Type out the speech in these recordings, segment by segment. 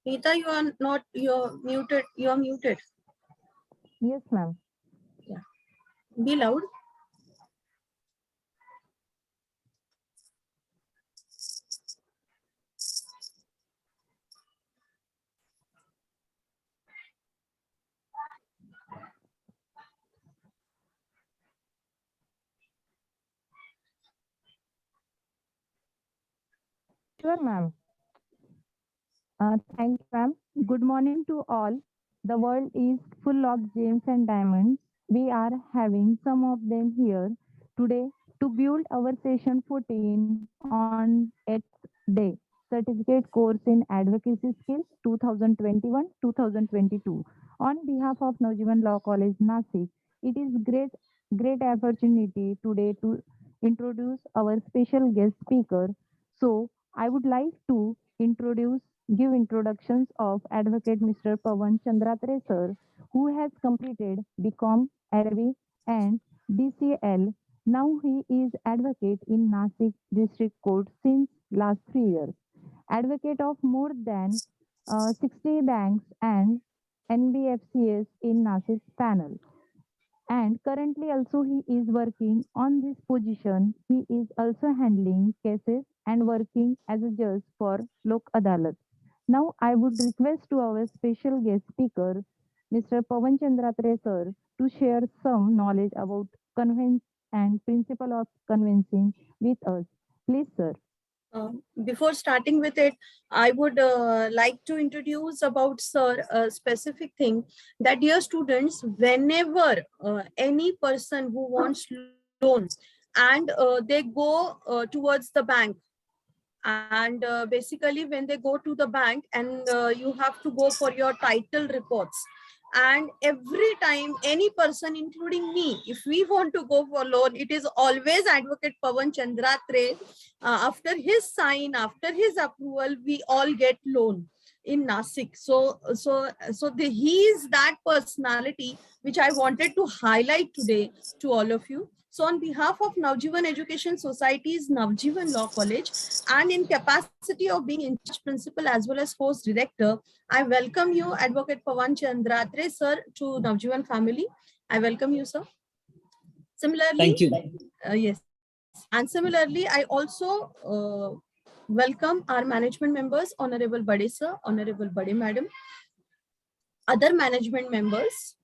Neeta, you are not, you're muted. You are muted. Yes, ma'am. Yeah. Be loud. Sure, ma'am. Thank you, ma'am. Good morning to all. The world is full of gems and diamonds. We are having some of them here today to build our session 14 on its day. Certificate course in Advocacy Skills 2021-2022. On behalf of Naujivan Law College, Nasik, it is great opportunity today to introduce our special guest speaker. So, I would like to give introductions of Advocate Mr. Pawan Chandratre sir, who has completed BCom, LLB and DCL. Now he is advocate in Nasik District Court since last 3 years. Advocate of more than 60 banks and NBFCs in Nasik panel. And currently also he is working on this position. He is also handling cases and working as a judge for Lok Adalat. Now I would request to our special guest speaker, Mr. Pawan Chandratre sir, to share some knowledge about conveyance and principle of convincing with us. Please, sir. Before starting with it, I would like to introduce about sir a specific thing that dear students, whenever any person who wants loan and they go towards the bank, and basically when they go to the bank and you have to go for your title reports, and every time any person including me, if we want to go for loan, it is always Advocate Pawan Chandratre. After his sign, after his approval, we all get loan in Nasik. He is that personality which I wanted to highlight today to all of you. So on behalf of Navjivan Education Society's Navjivan Law College, and in capacity of being in charge principal as well as course director, I welcome you, Advocate Pawan Chandratre sir, to Navjivan family. I welcome you, sir. Similarly, thank you. Yes, and similarly, I also welcome our management members, Honorable Bade sir, Honorable Bade madam, other management members,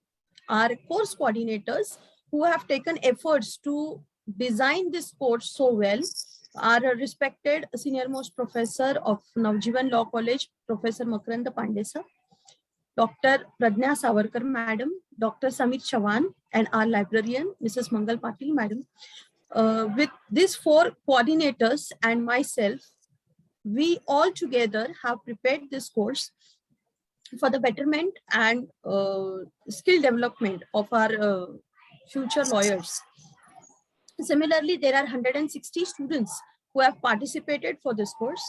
our course coordinators who have taken efforts to design this course so well, our respected senior most professor of Navjivan Law College, Professor Makaranda Pandey sir, Dr. Pradnya Savarkar madam, Dr. Samit Chavan, and our librarian, Mrs. Mangal Patil madam. With these four coordinators and myself, we all together have prepared this course for the betterment and skill development of our future lawyers. Similarly, there are 160 students who have participated for this course,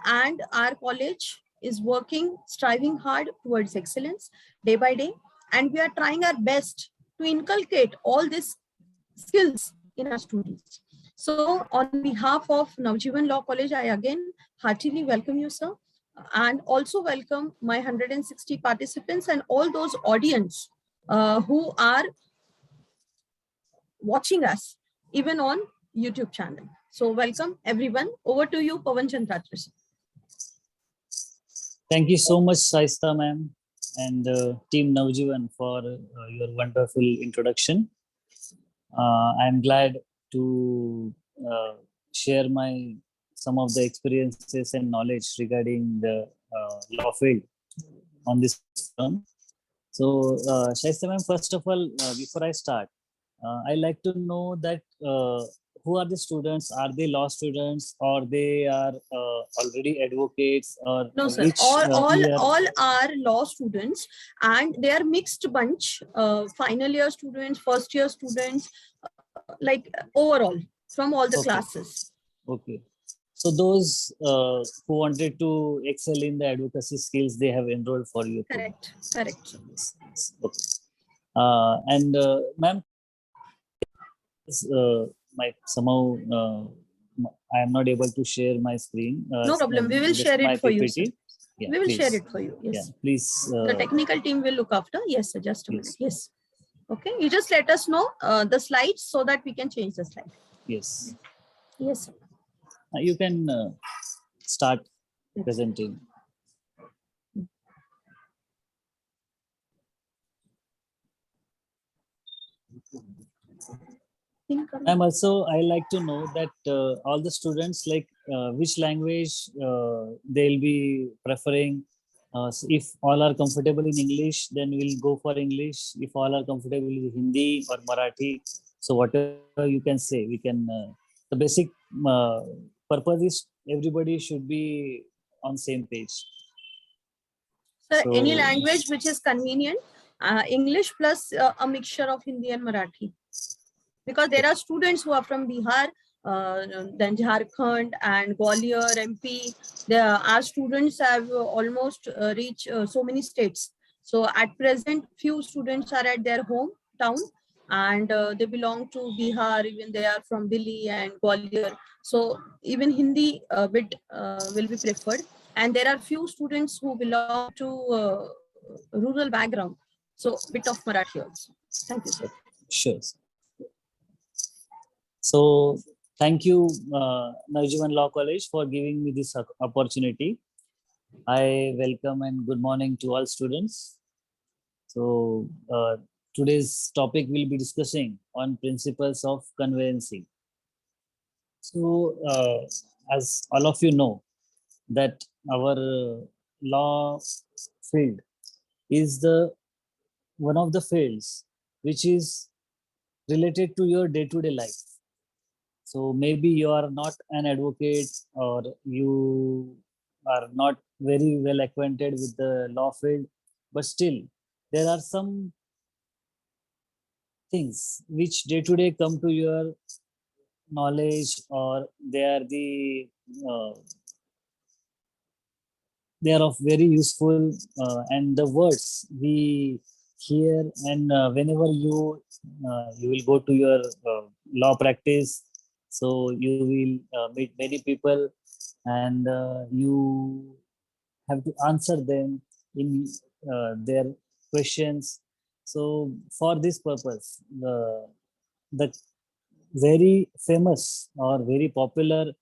and our college is working, striving hard towards excellence day by day, and we are trying our best to inculcate all these skills in our students. So on behalf of Navjivan Law College, I again heartily welcome you, sir, and also welcome my 160 participants and all those audience who are watching us even on YouTube channel. So welcome everyone. Over to you, Pawan Chandratre. Thank you so much, Saista ma'am and team Navjivan for your wonderful introduction. I am glad to share some of the experiences and knowledge regarding the law field on this term. So, Shaista ma'am, first of all, before I start, I like to know that who are the students? Are they law students or they are already advocates? Or no, sir. Which, all are law students, and they are mixed bunch. Final year students, first year students, like overall from all the classes. Okay. So those who wanted to excel in the advocacy skills, they have enrolled for you. Correct. Correct. Okay. And ma'am, somehow I am not able to share my screen. No problem. We will share it for you, sir. Yeah, We will share please. it for you. Yeah, Yes. please. The technical team will look after. Yes, sir. Just a Yes. minute. Yes. Okay. You just let us know the slides so that we can change the slide. Yes. Yes, sir. You can start presenting. I'm also, I like to know that all the students, like which language they'll be preferring. So if all are comfortable in English, then we'll go for English. If all are comfortable with Hindi or Marathi, so whatever you can say, we can. The basic purpose is everybody should be on same page. Sir, any So- language which is convenient, English plus a mixture of Hindi and Marathi. Because there are students who are from Bihar, then Jharkhand and Gwalior, MP. Our students have almost reached so many states. So at present, few students are at their hometown and they belong to Bihar, even they are from Delhi and Gwalior. So even Hindi bit will be preferred. And there are few students who belong to rural background. So bit of Marathi also. Thank you, sir. Sure. So thank you, Naujivan Law College, for giving me this opportunity. I welcome and good morning to all students. So today's topic will be discussing on principles of conveyancing. So as all of you know, that our law field is the one of the fields which is related to your day-to-day life. So maybe you are not an advocate or you are not very well acquainted with the law field, but still there are some things which day to day come to your knowledge, or uh, they are of very useful, and the words we hear, and whenever you will go to your law practice, so you will meet many people, and you have to answer them in their questions. So for this purpose, the very famous or very popular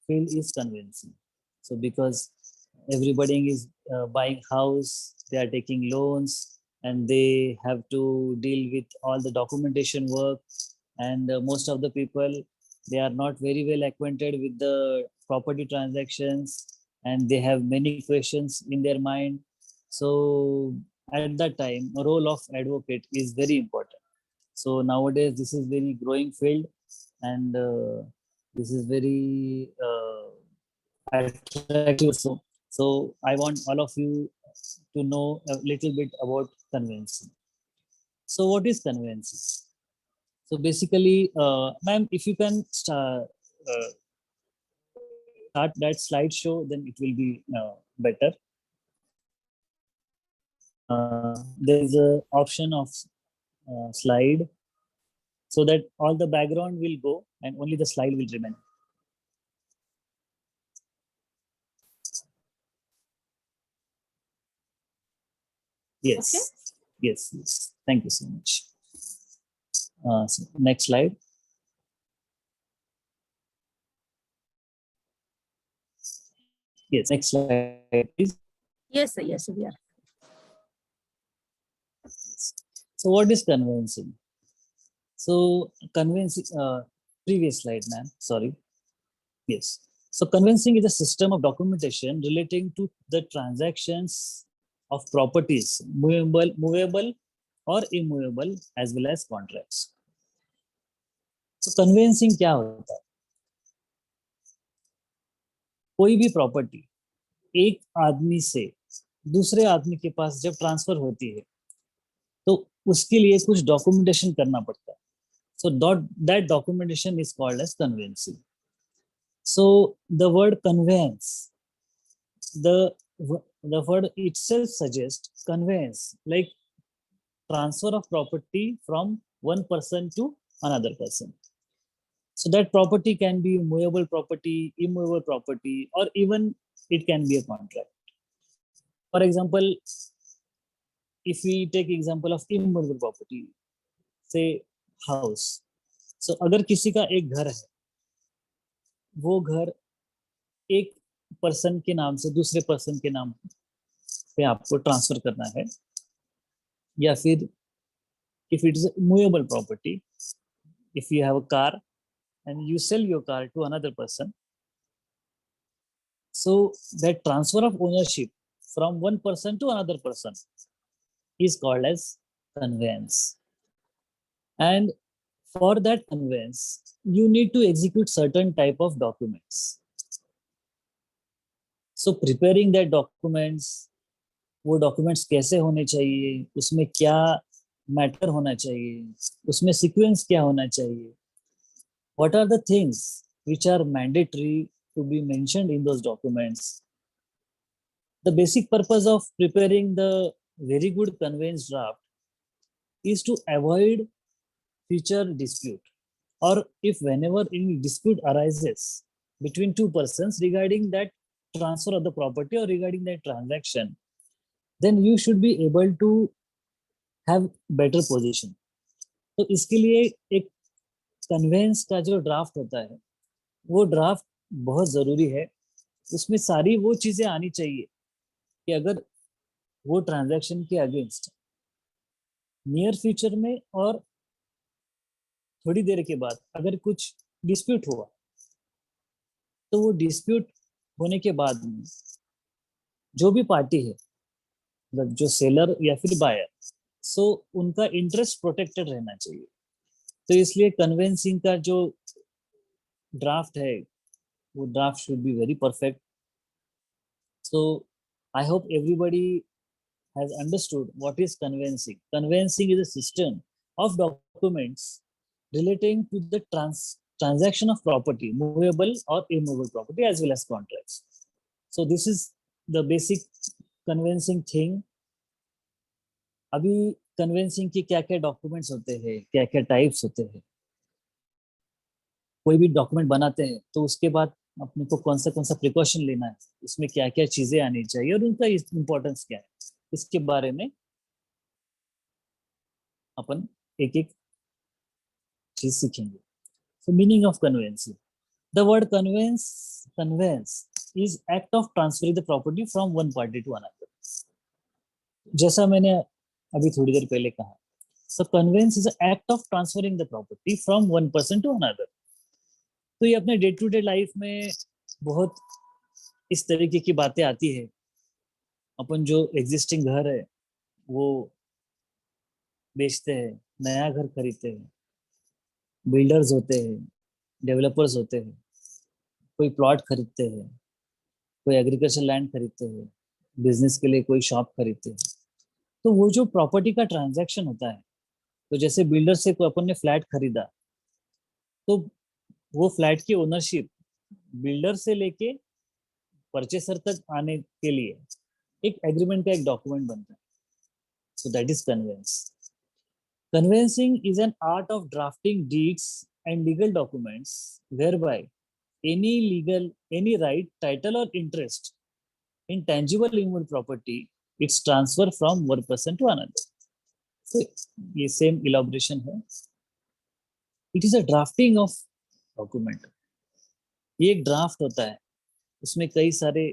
field is conveyancing. So because everybody is buying house, they are taking loans, and they have to deal with all the documentation work, and most of the people, they are not very well acquainted with the property transactions, and they have many questions in their mind. So at that time, a role of advocate is very important. So nowadays this is very growing field, and this is very attractive. So I want all of you to know a little bit about conveyancing. So what is conveyancing? So basically, ma'am, if you can start that slideshow, then it will be better. There is a option of slide, so that all the background will go and only the slide will remain. Yes. Okay. Yes. Yes. Thank you so much. So next slide. Yes. Next slide, please. Yes, sir. Yes, sir. We are. So what is conveyancing? So conveyancing, previous slide, ma'am. Sorry. Yes. So conveyancing is a system of documentation relating to the transactions of properties, movable or immovable, as well as contracts. So conveyancing क्या होता है? कोई भी property एक आदमी से दूसरे आदमी के पास जब ट्रांसफर होती है, तो उसके लिए कुछ डॉक्यूमेंटेशन करना पड़ता है. So that documentation is called as conveyancing. So the word conveyance, the word itself suggests conveyance, like transfer of property from one person to another person. So that property can be movable property, immovable property, or even it can be a contract. For example, if we take example of immovable property, say house. So अगर किसी का एक घर है, वो घर एक person के नाम से दूसरे पर्सन के नाम पे आपको ट्रांसफर करना है, या फिर if it is a movable property, if you have a car and you sell your car to another person, so that transfer of ownership from one person to another person is called as conveyance. And for that conveyance, you need to execute certain type of documents. So preparing that documents, वो documents कैसे होने चाहिए, उसमें क्या matter होना चाहिए, उसमें sequence क्या होना चाहिए, what are the things which are mandatory to be mentioned in those documents. The basic purpose of preparing the very good conveyance draft is to avoid future dispute, or if whenever any dispute arises between two persons regarding that transfer of the property or regarding that transaction, then you should be able to have better position. तो इसके लिए एक convince का जो draft होता है, वो draft बहुत जरूरी है. उसमें सारी वो चीजें आनी चाहिए कि अगर वो ट्रांजैक्शन के अगेंस्ट नियर फ्यूचर में और थोड़ी देर के बाद अगर कुछ डिस्प्यूट हुआ, तो वो डिस्प्यूट होने के बाद में जो भी पार्टी है, मतलब जो सेलर या फिर बायर, सो उनका इंटरेस्ट प्रोटेक्टेड रहना चाहिए. तो इसलिए कन्वेंसिंग का जो ड्राफ्ट है, वो draft should be very perfect. So I hope everybody has understood what is conveyancing. Conveyancing is a system of documents relating to the transaction of property, movable or immovable property, as well as contracts. So this is the basic conveyancing thing. अभी conveyancing के क्या-क्या documents होते हैं, क्या-क्या types होते हैं. कोई भी डॉक्यूमेंट बनाते हैं तो उसके बाद अपने को कौन सा प्रिकॉशन लेना है, उसमें क्या-क्या चीजें आनी चाहिए और उनका इंपॉर्टेंस क्या है, इसके बारे में अपन एक एक चीज सीखेंगे. So meaning of conveyancing. The word conveyance is act of transferring the property from one party to another. जैसा मैंने अभी थोड़ी देर पहले कहा, so conveyance is an act of transferring the property from one person to another. तो ये अपने day to day life में बहुत इस तरीके की बातें आती है. अपन जो एग्जिस्टिंग घर है वो बेचते हैं, नया घर खरीदते हैं, बिल्डर्स होते हैं, डेवलपर्स होते हैं, कोई प्लॉट खरीदते हैं, कोई एग्रीकल्चर लैंड खरीदते हैं, बिजनेस के लिए कोई शॉप खरीदते हैं. तो वो जो प्रॉपर्टी का ट्रांजैक्शन होता है, तो जैसे बिल्डर से कोई अपन ने फ्लैट खरीदा, तो वो फ्लैट की ओनरशिप बिल्डर से लेके परचेसर तक आने के लिए एक एग्रीमेंट का एक डॉक्यूमेंट बनता है. So that is conveyance. Conveyancing is an art of drafting deeds and legal documents whereby any right, title or interest in tangible immovable property, it's transfer from one person to another. So ये same elaboration है. It is a drafting of document. ये एक draft होता है, उसमें कई सारे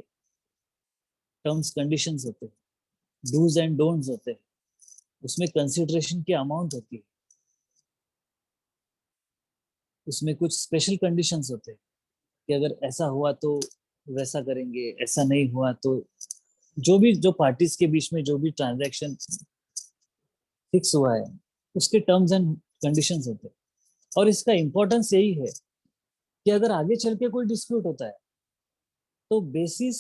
terms conditions होते हैं, डूज एंड डोंट्स होते हैं, उसमें कंसिडरेशन की अमाउंट होती है, उसमें कुछ स्पेशल कंडीशंस होते हैं कि अगर ऐसा हुआ तो वैसा करेंगे, ऐसा नहीं हुआ तो जो पार्टीज के बीच में जो भी ट्रांजैक्शन फिक्स हुआ है उसके टर्म्स एंड कंडीशंस होते हैं. और इसका इंपॉर्टेंस यही है कि अगर आगे चल के कोई डिस्प्यूट होता है तो बेसिस,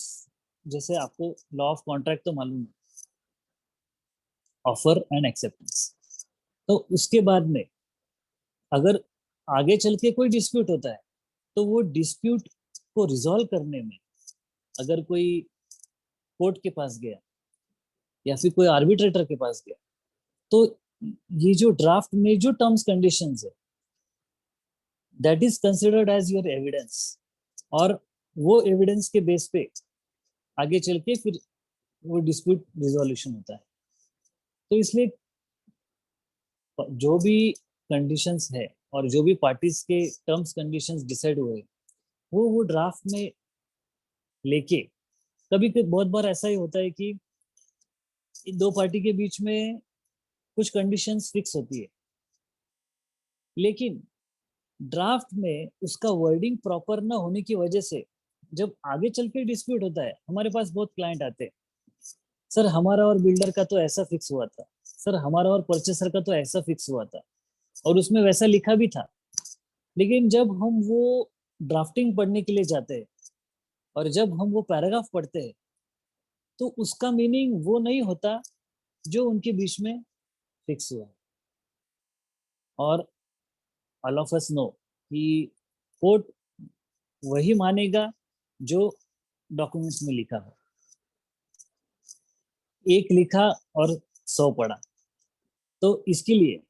जैसे आपको लॉ ऑफ कॉन्ट्रैक्ट तो मालूम है, ऑफर एंड एक्सेप्टेंस. तो उसके बाद में अगर आगे चल के कोई डिस्प्यूट होता है तो वो डिस्प्यूट को रिजॉल्व करने में अगर कोई कोर्ट के पास गया या फिर कोई आर्बिट्रेटर के पास गया, तो ये जो ड्राफ्ट में जो टर्म्स कंडीशंस है, that is considered as your evidence. और वो एविडेंस के बेस पे आगे चल के फिर वो डिस्प्यूट रिजोल्यूशन होता है। तो इसलिए जो भी कंडीशंस है और जो भी पार्टीज के टर्म्स कंडीशंस डिसाइड हुए, वो ड्राफ्ट में लेके, कभी कभी बहुत बार ऐसा ही होता है कि इन दो पार्टी के बीच में कुछ कंडीशंस फिक्स होती है, लेकिन ड्राफ्ट में उसका वर्डिंग प्रॉपर ना होने की वजह से जब आगे चल के डिस्प्यूट होता है, हमारे पास बहुत क्लाइंट आते हैं, सर हमारा और बिल्डर का तो ऐसा फिक्स हुआ था, सर हमारा और परचेसर का तो ऐसा फिक्स हुआ था, और उसमें वैसा लिखा भी था। लेकिन जब हम वो ड्राफ्टिंग पढ़ने के लिए जाते हैं और जब हम वो पैराग्राफ पढ़ते हैं, तो उसका मीनिंग वो नहीं होता जो उनके बीच में फिक्स हुआ है। और ऑल ऑफ अस नो कि कोर्ट वही मानेगा जो डॉक्यूमेंट्स में लिखा हो। एक लिखा और 100 पढ़ा। तो इसके लिए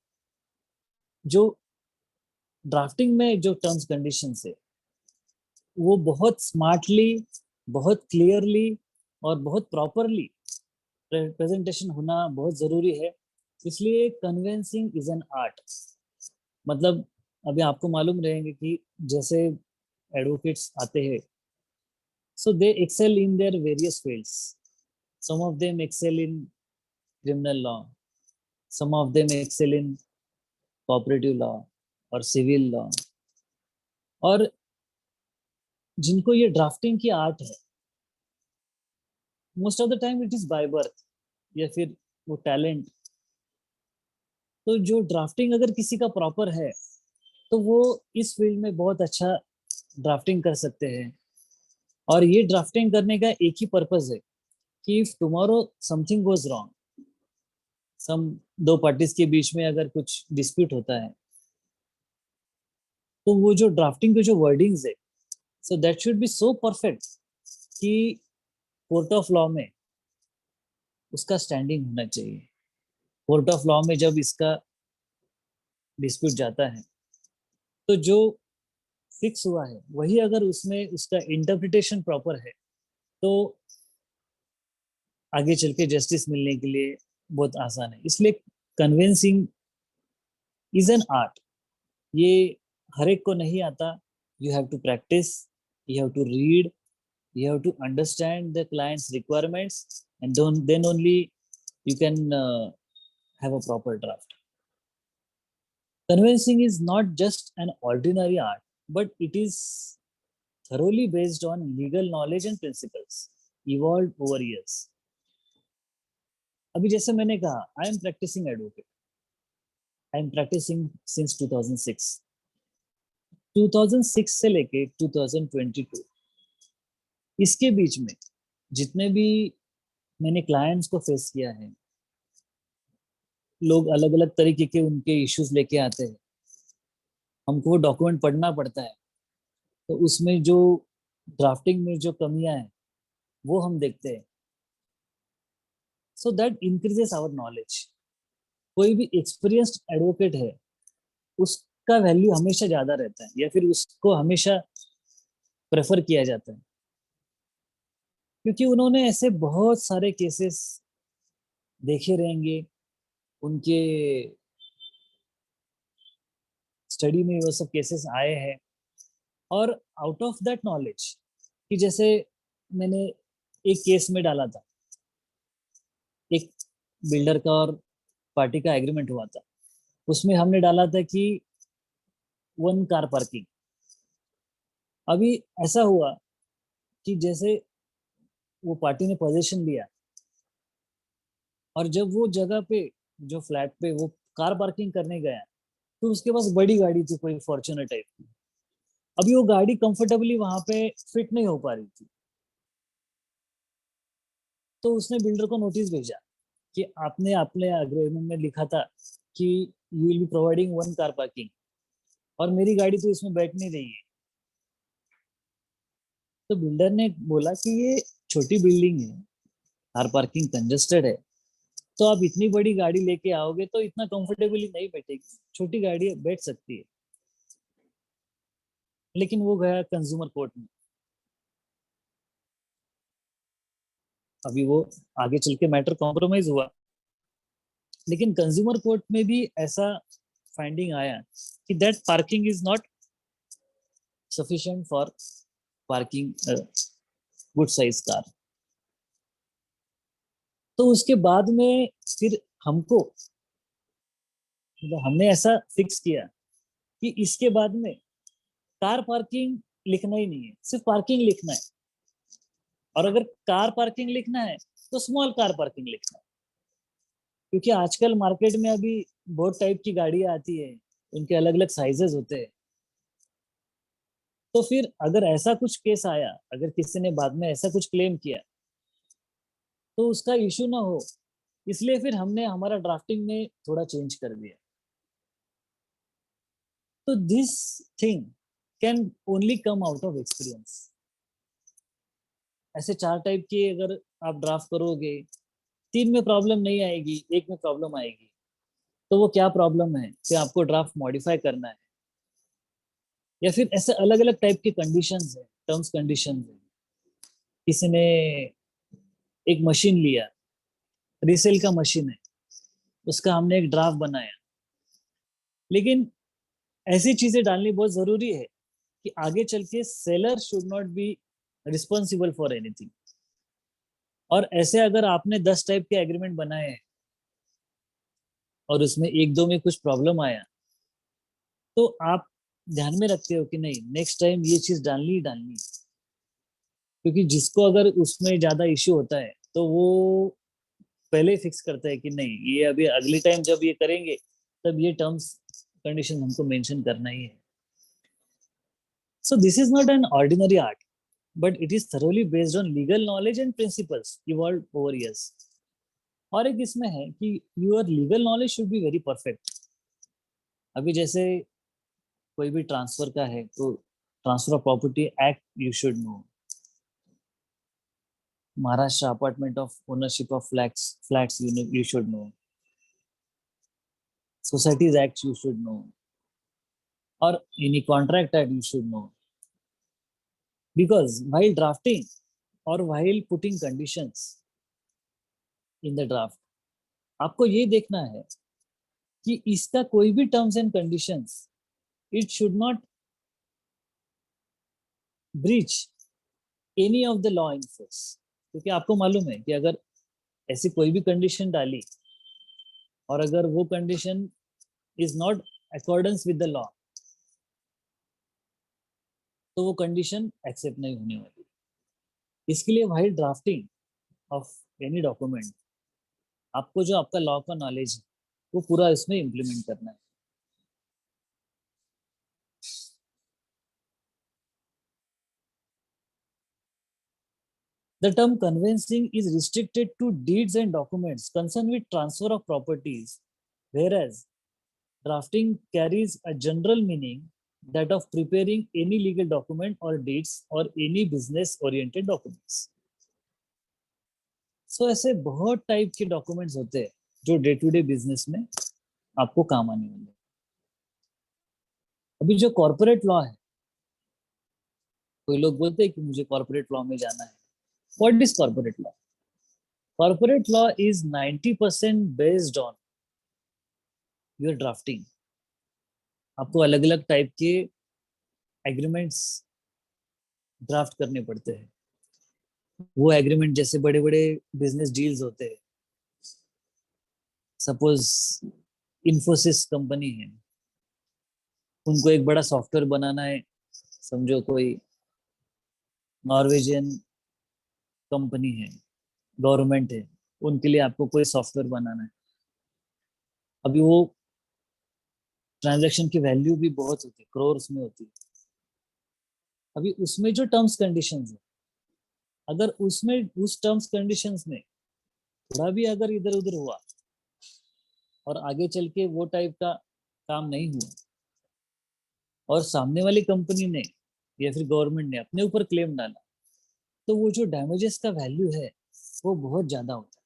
जो ड्राफ्टिंग में जो टर्म्स कंडीशंस है, वो बहुत स्मार्टली, बहुत क्लियरली और बहुत प्रॉपरली प्रेजेंटेशन होना बहुत जरूरी है। इसलिए कन्विंसिंग इज एन आर्ट। मतलब अभी आपको मालूम रहेंगे कि जैसे एडवोकेट्स आते हैं, so they excel in their various fields. Some of them excel in criminal law, some of them excel in cooperative law और सिविल लॉ। और जिनको ये ड्राफ्टिंग की आर्ट है, most of the time it is by birth या फिर वो talent. तो जो ड्राफ्टिंग अगर किसी का प्रॉपर है, तो वो इस फील्ड में बहुत अच्छा ड्राफ्टिंग कर सकते हैं। और ये ड्राफ्टिंग करने का एक ही पर्पज है कि if tomorrow something goes wrong, some दो पार्टीज के बीच में अगर कुछ डिस्प्यूट होता है, तो वो जो ड्राफ्टिंग के जो वर्डिंग्स है, so that should be so perfect कि कोर्ट ऑफ लॉ में उसका स्टैंडिंग होना चाहिए। कोर्ट ऑफ लॉ में जब इसका डिस्प्यूट जाता है, तो जो फिक्स हुआ है वही अगर उसमें उसका इंटरप्रिटेशन प्रॉपर है, तो आगे चल के जस्टिस मिलने के लिए बहुत आसान है। इसलिए कन्विंसिंग इज एन आर्ट। ये हर एक को नहीं आता। You have to practise, you have to read, you have to understand the client's requirements, and then only you can have a proper draft. Convincing is not just an ordinary art, but it is thoroughly based on legal knowledge and principles evolved over years. अभी जैसे मैंने कहा, I am practising advocate, I am practising since 2006। 2006 से लेके 2022, इसके बीच में जितने भी मैंने क्लाइंट्स को फेस किया है, लोग अलग अलग तरीके के उनके इश्यूज लेके आते हैं, हमको वो डॉक्यूमेंट पढ़ना पड़ता है, तो उसमें जो ड्राफ्टिंग में जो कमियां हैं वो हम देखते हैं। So that increases our knowledge. कोई भी एक्सपीरियंस्ड एडवोकेट है, उसका वैल्यू हमेशा ज्यादा रहता है, या फिर उसको हमेशा प्रेफर किया जाता है, क्योंकि उन्होंने ऐसे बहुत सारे केसेस देखे रहेंगे, उनके स्टडी में वो सब केसेस आए हैं। और आउट ऑफ दैट नॉलेज, कि जैसे मैंने एक केस में डाला था, एक बिल्डर का और पार्टी का एग्रीमेंट हुआ था, उसमें हमने डाला था कि 1 कार पार्किंग। अभी ऐसा हुआ कि जैसे वो पार्टी ने पोजीशन लिया, और जब वो जगह पे, जो फ्लैट पे वो कार पार्किंग करने गया, तो उसके पास बड़ी गाड़ी थी, कोई फॉर्च्यूनर टाइप की। अभी वो गाड़ी कंफर्टेबली वहां पे फिट नहीं हो पा रही थी, तो उसने बिल्डर को नोटिस भेजा कि आपने अपने एग्रीमेंट में लिखा था कि you will be providing 1 car parking, और मेरी गाड़ी तो इसमें बैठ नहीं रही है। तो बिल्डर ने बोला कि ये छोटी बिल्डिंग है, कार पार्किंग कंजेस्टेड है, तो आप इतनी बड़ी गाड़ी लेके आओगे तो इतना कंफर्टेबली नहीं बैठेगी, छोटी गाड़ी बैठ सकती है। लेकिन वो गया कंज्यूमर कोर्ट में। अभी वो आगे चल के मैटर कॉम्प्रोमाइज हुआ, लेकिन कंज्यूमर कोर्ट में भी ऐसा फाइंडिंग आया कि that parking is not sufficient for parking good size car. तो उसके बाद में फिर हमको, मतलब हमने ऐसा फिक्स किया कि इसके बाद में कार पार्किंग लिखना ही नहीं है, सिर्फ पार्किंग लिखना है। और अगर कार पार्किंग लिखना है तो स्मॉल कार पार्किंग लिखना है, क्योंकि आजकल मार्केट में अभी बहुत टाइप की गाड़ियां आती है, उनके अलग अलग साइजेस होते हैं। तो फिर अगर ऐसा कुछ केस आया, अगर किसी ने बाद में ऐसा कुछ क्लेम किया, तो उसका इशू ना हो, इसलिए फिर हमने हमारा ड्राफ्टिंग में थोड़ा चेंज कर दिया। तो this thing can only come out of experience. ऐसे 4 टाइप की अगर आप ड्राफ्ट करोगे, 3 में प्रॉब्लम नहीं आएगी, 1 में प्रॉब्लम आएगी। तो वो क्या प्रॉब्लम है, कि आपको ड्राफ्ट मॉडिफाई करना है, या फिर ऐसे अलग अलग टाइप के कंडीशंस है, टर्म्स कंडीशंस है। किसी ने एक मशीन लिया, रीसेल का मशीन है, उसका हमने एक ड्राफ्ट बनाया, लेकिन ऐसी चीजें डालनी बहुत जरूरी है कि आगे चल के seller should not be responsible for anything. और ऐसे अगर आपने 10 टाइप के एग्रीमेंट बनाए हैं और उसमें 1-2 में कुछ प्रॉब्लम आया, तो आप ध्यान में रखते हो कि नहीं, नेक्स्ट टाइम ये चीज डालनी ही डालनी है। क्योंकि जिसको अगर उसमें ज्यादा इश्यू होता है, तो वो पहले ही फिक्स करता है कि नहीं, ये अभी अगली टाइम जब ये करेंगे तब ये टर्म्स कंडीशन हमको मेंशन करना ही है। So this is not an ordinary art, but it is thoroughly based on legal knowledge and principles evolved over years. और एक इसमें है कि your legal knowledge should be very perfect. अभी जैसे कोई भी ट्रांसफर का है, तो transfer of property act you should know, Maharashtra apartment of ownership of flats you should know, societies act you should know, और any contract act you should know. Because while drafting or while putting conditions in the draft, आपको ये देखना है कि इसका कोई भी terms and conditions, it should not breach any of the law in force. क्योंकि आपको मालूम है कि अगर ऐसी कोई भी कंडीशन डाली और अगर वो condition is not accordance with the law, तो वो कंडीशन एक्सेप्ट नहीं होने वाली। इसके लिए while drafting of any document, आपको जो आपका लॉ का नॉलेज है वो पूरा इसमें इम्प्लीमेंट करना है। The term conveyancing is restricted to deeds and documents concerned with transfer of properties, whereas drafting carries a general meaning that of preparing any legal document or deeds or any business oriented documents. So ऐसे बहुत type के documents होते हैं जो day to day business में आपको काम आने वाले हैं। अभी जो कॉर्पोरेट लॉ है, कोई लोग बोलते हैं कि मुझे कॉर्पोरेट लॉ में जाना है। What is corporate law? Corporate law is 90% based on your drafting. आपको अलग अलग टाइप के एग्रीमेंट्स ड्राफ्ट करने पड़ते हैं। वो एग्रीमेंट जैसे बड़े बड़े बिजनेस डील्स होते हैं, सपोज इन्फोसिस कंपनी है, उनको एक बड़ा सॉफ्टवेयर बनाना है, समझो कोई नॉर्वेजियन कंपनी है, गवर्नमेंट है, उनके लिए आपको कोई सॉफ्टवेयर बनाना है। अभी वो ट्रांजैक्शन की वैल्यू भी बहुत होती है, करोर्स में होती है। अभी उसमें जो टर्म्स कंडीशंस है, अगर उसमें उस टर्म्स कंडीशंस में थोड़ा भी अगर इधर उधर हुआ और आगे चल के वो टाइप का काम नहीं हुआ और सामने वाली कंपनी ने या फिर गवर्नमेंट ने अपने ऊपर क्लेम डाला, तो वो जो डैमेजेस का वैल्यू है वो बहुत ज्यादा होता है।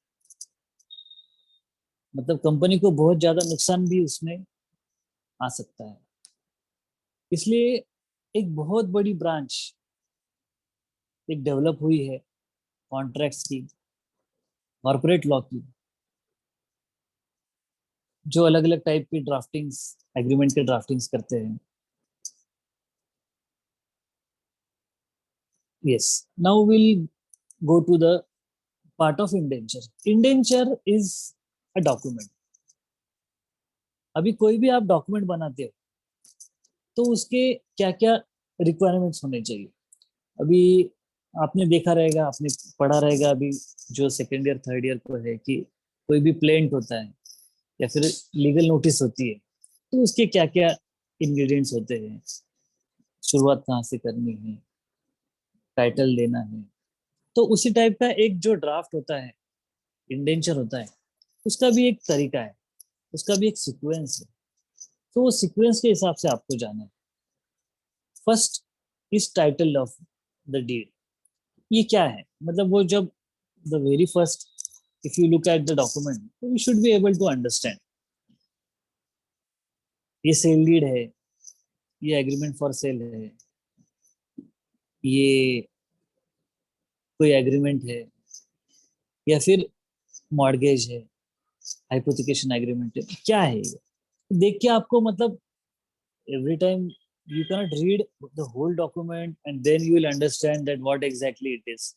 मतलब कंपनी को बहुत ज्यादा नुकसान भी उसमें आ सकता है। इसलिए एक बहुत बड़ी ब्रांच एक डेवलप हुई है कॉन्ट्रैक्ट्स की, कॉर्पोरेट लॉ की जो अलग अलग टाइप की ड्राफ्टिंग्स, एग्रीमेंट के ड्राफ्टिंग्स करते हैं. Yes, now will go to the part of indenture. Indenture is a document. अभी कोई भी आप डॉक्यूमेंट बनाते हो तो उसके क्या क्या रिक्वायरमेंट्स होने चाहिए. अभी आपने देखा रहेगा, आपने पढ़ा रहेगा अभी जो सेकेंड ईयर थर्ड ईयर को है कि कोई भी प्लेंट होता है या फिर लीगल नोटिस होती है तो उसके क्या क्या इंग्रेडिएंट्स होते हैं, शुरुआत कहाँ से करनी है, टाइटल देना है. तो उसी टाइप का एक जो ड्राफ्ट होता है, इंडेंचर होता है, उसका भी एक तरीका है, उसका भी एक सीक्वेंस है. तो वो सीक्वेंस के हिसाब से आपको जाना है. First is title of the deed. ये क्या है, मतलब वो जब the very first if you look at the document you should be able to understand. ये सेल डीड है, ये एग्रीमेंट फॉर सेल है, ये कोई एग्रीमेंट है या फिर मॉर्गेज है, हाइपोथिकेशन एग्रीमेंट है, क्या है ये. देख के आपको मतलब every time you cannot read the whole document and then you will understand that what exactly it is.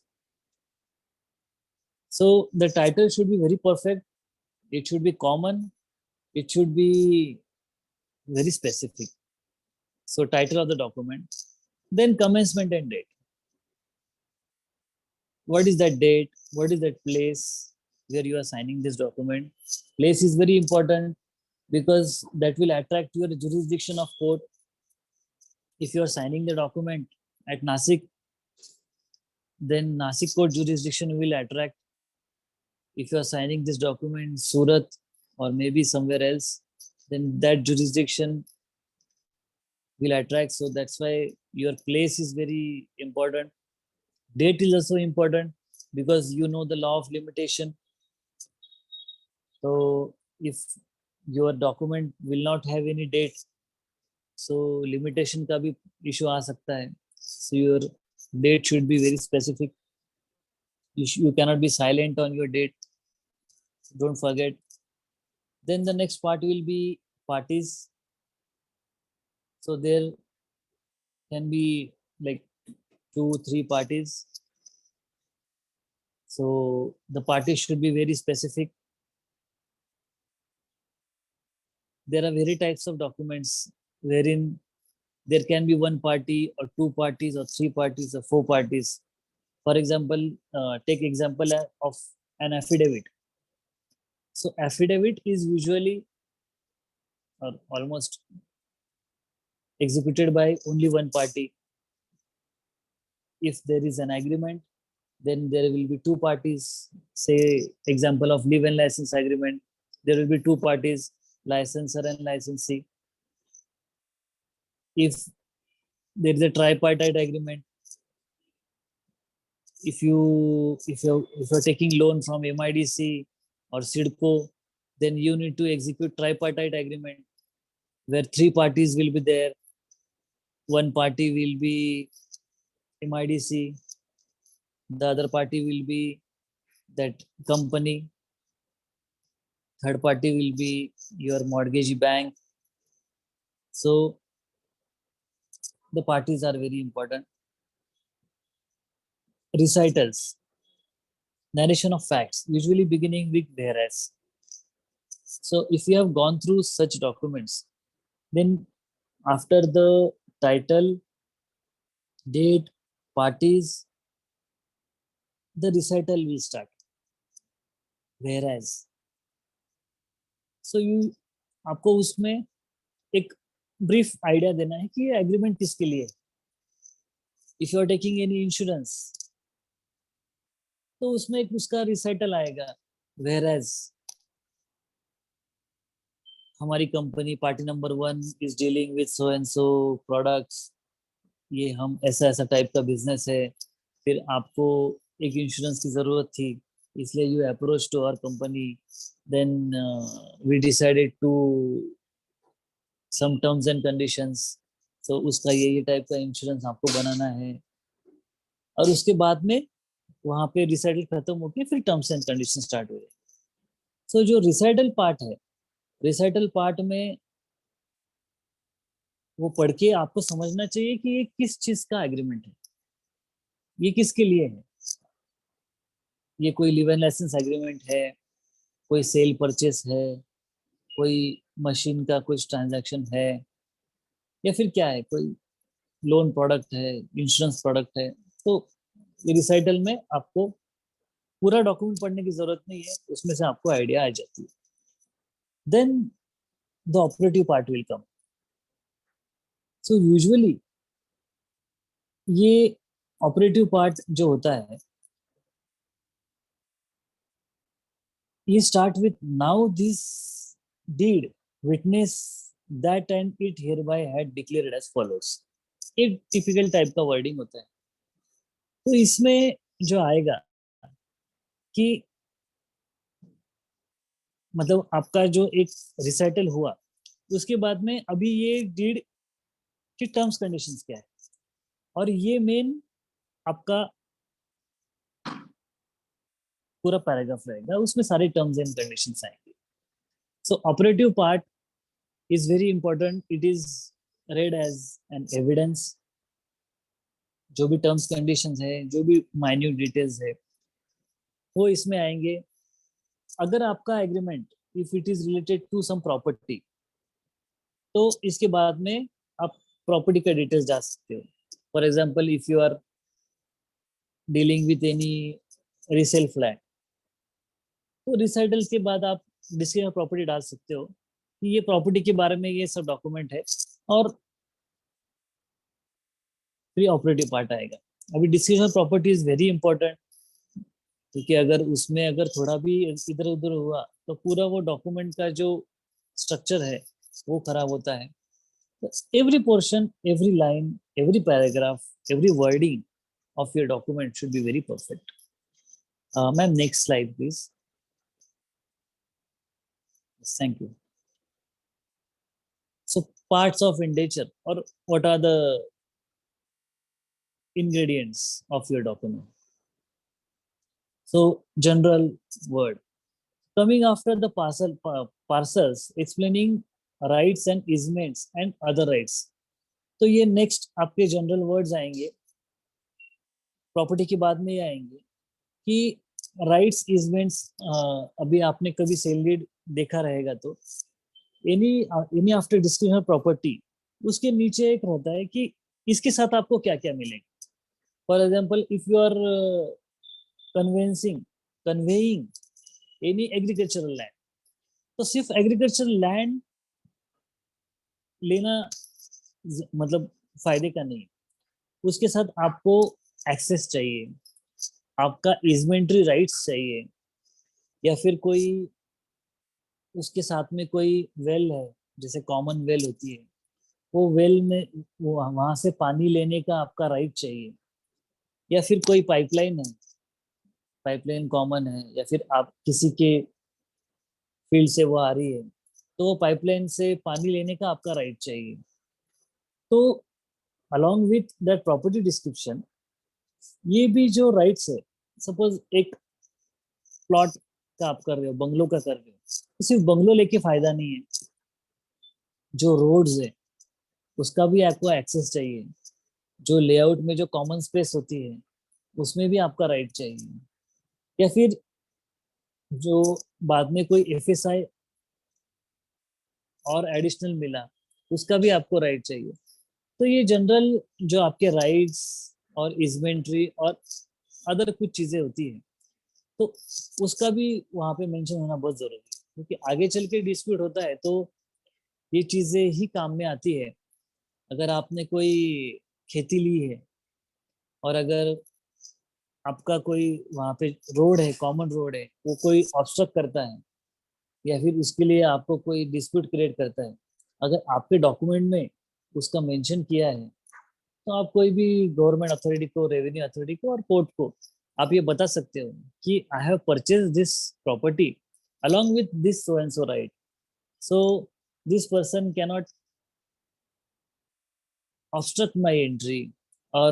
So the title should be very perfect, it should be common, it should be very specific. So title of the document, then commencement and date. What is that date, what is that place where you are signing this document. Place is very important because that will attract your jurisdiction of court. If you are signing the document at Nasik, then Nasik court jurisdiction will attract. If you are signing this document in Surat or maybe somewhere else, then that jurisdiction will attract. So that's why your place is very important. Date is also important because you know the law of limitation. So if your document will not have any date, so limitation का भी issue आ सकता है. So your date should be very specific. You cannot be silent on your date. Don't forget. Then the next part will be parties. So there can be like 2-3 parties. So the parties should be very specific. There are very types of documents wherein there can be one party or two parties or three parties or four parties. For example, take example of an affidavit. So affidavit is usually or almost executed by only one party. If there is an agreement, then there will be two parties. Say example of live and license agreement, there will be two parties, licensor and licensee. If there is a tripartite agreement, if you're taking loan from MIDC or SIDCO, then you need to execute tripartite agreement where three parties will be there. One party will be MIDC, the other party will be that company, third party will be your mortgage bank. So the parties are very important. Recitals, narration of facts, usually beginning with whereas. So if you have gone through such documents, then after the title, date, parties, the recital will start. Whereas. So you आपको उसमें एक brief idea देना है कि agreement किसके लिए. If you are taking any insurance तो उसमें एक उसका रिसाइटल आएगा. Whereas हमारी company party number 1 is dealing with so and so products, ये हम ऐसा ऐसा टाइप का बिजनेस है. फिर आपको एक इंश्योरेंस की जरूरत थी, इसलिए you approach to our company, then we decided to some terms and conditions. तो उसका ये टाइप का इंश्योरेंस आपको बनाना है. और उसके बाद में वहां पे रिसाइटल खत्म होके फिर टर्म्स एंड कंडीशन स्टार्ट हो जाए। सो जो रिसाइटल पार्ट है, रिसाइटल पार्ट में वो पढ़ के आपको समझना चाहिए कि ये किस चीज का एग्रीमेंट है, ये किसके लिए है। ये कोई लिव एंड लाइसेंस एग्रीमेंट है, कोई सेल परचेस है, कोई मशीन का कुछ ट्रांजैक्शन है, या फिर क्या है, कोई लोन प्रोडक्ट है, इंश्योरेंस प्रोडक्ट है। तो ये रिसाइटल में आपको पूरा डॉक्यूमेंट पढ़ने की जरूरत नहीं है, उसमें से आपको आइडिया आ जाती है। Then the operative part will come. So usually ये ऑपरेटिव पार्ट जो होता है, ये start with now this deed witness that and it hereby had declared as follows. एक टिपिकल टाइप का वर्डिंग होता है। तो इसमें जो आएगा कि मतलब आपका जो एक रिसाइटल हुआ, उसके बाद में अभी ये डीड की टर्म्स कंडीशंस क्या है, और ये मेन आपका पूरा पैराग्राफ रहेगा, उसमें सारे टर्म्स एंड कंडीशंस आएंगे। So operative part is very important, it is read as an evidence. जो भी टर्म्स कंडीशंस है, जो भी माइन्यूट डिटेल्स है, वो इसमें आएंगे। अगर आपका agreement if it is related to some property, तो इसके बाद में आप प्रॉपर्टी का डिटेल्स जा सकते हो। For example, if you are dealing with any resale flat, तो रिसाइटल के बाद आप डिस्क्रिप्शन ऑफ प्रॉपर्टी डाल सकते हो कि ये प्रॉपर्टी के बारे में ये सब डॉक्यूमेंट है, और फिर ऑपरेटिव पार्ट आएगा। अभी description of property is very important, क्योंकि अगर उसमें अगर थोड़ा भी इधर उधर हुआ तो पूरा वो डॉक्यूमेंट का जो स्ट्रक्चर है वो खराब होता है। Every portion, every line, every paragraph, every wording of your document should be very perfect. Ma'am, next slide, please. Yes, thank you. So, parts of indenture, or what are the ingredients of your document? So, general word. Coming after the parcels, explaining rights and easements and other rights. तो ये next आपके general words आएंगे, property के बाद में ये आएंगे कि राइट्स इजमेंट्स। अभी आपने कभी सेल डीड देखा रहेगा, तो any after description of property, उसके नीचे एक रहता है कि इसके साथ आपको क्या क्या मिलेगा। For example, if you are conveying any agricultural land, तो सिर्फ एग्रीकल्चरल लैंड लेना मतलब फायदे का नहीं, उसके साथ आपको एक्सेस चाहिए, आपका इजमेंट्री राइट्स चाहिए, या फिर कोई उसके साथ में कोई वेल है, जैसे कॉमन वेल होती है, वो वेल में वो वहां से पानी लेने का आपका राइट चाहिए, या फिर कोई पाइपलाइन है, पाइपलाइन कॉमन है, या फिर आप किसी के फील्ड से वो आ रही है, तो वो पाइपलाइन से पानी लेने का आपका राइट चाहिए। तो along with that property description, ये भी जो राइट्स है, सपोज एक प्लॉट का आप कर रहे हो, बंगलो का कर रहे हो, तो सिर्फ बंगलो लेके फायदा नहीं है, जो रोड्स है उसका भी आपको एक्सेस चाहिए, जो लेआउट में जो कॉमन स्पेस होती है उसमें भी आपका राइट चाहिए, या फिर जो बाद में कोई एफएसआई और एडिशनल मिला, उसका भी आपको राइट चाहिए। तो ये जनरल जो आपके राइट्स और इजमेंट्री और अदर कुछ चीजें होती है, तो उसका भी वहां पे मेंशन होना बहुत जरूरी है, क्योंकि आगे चल के डिस्प्यूट होता है तो ये चीजें ही काम में आती है। अगर आपने कोई खेती ली है, और अगर आपका कोई वहां पे रोड है, कॉमन रोड है, वो कोई ऑब्स्ट्रक्ट करता है, या फिर उसके लिए आपको कोई डिस्प्यूट क्रिएट करता है, अगर आपके डॉक्यूमेंट में उसका मेंशन किया है, तो आप कोई भी गवर्नमेंट अथॉरिटी को, रेवेन्यू अथॉरिटी को और कोर्ट को आप ये बता सकते हो कि I have purchase this property along with this so and so right, so this person cannot obstruct my entry or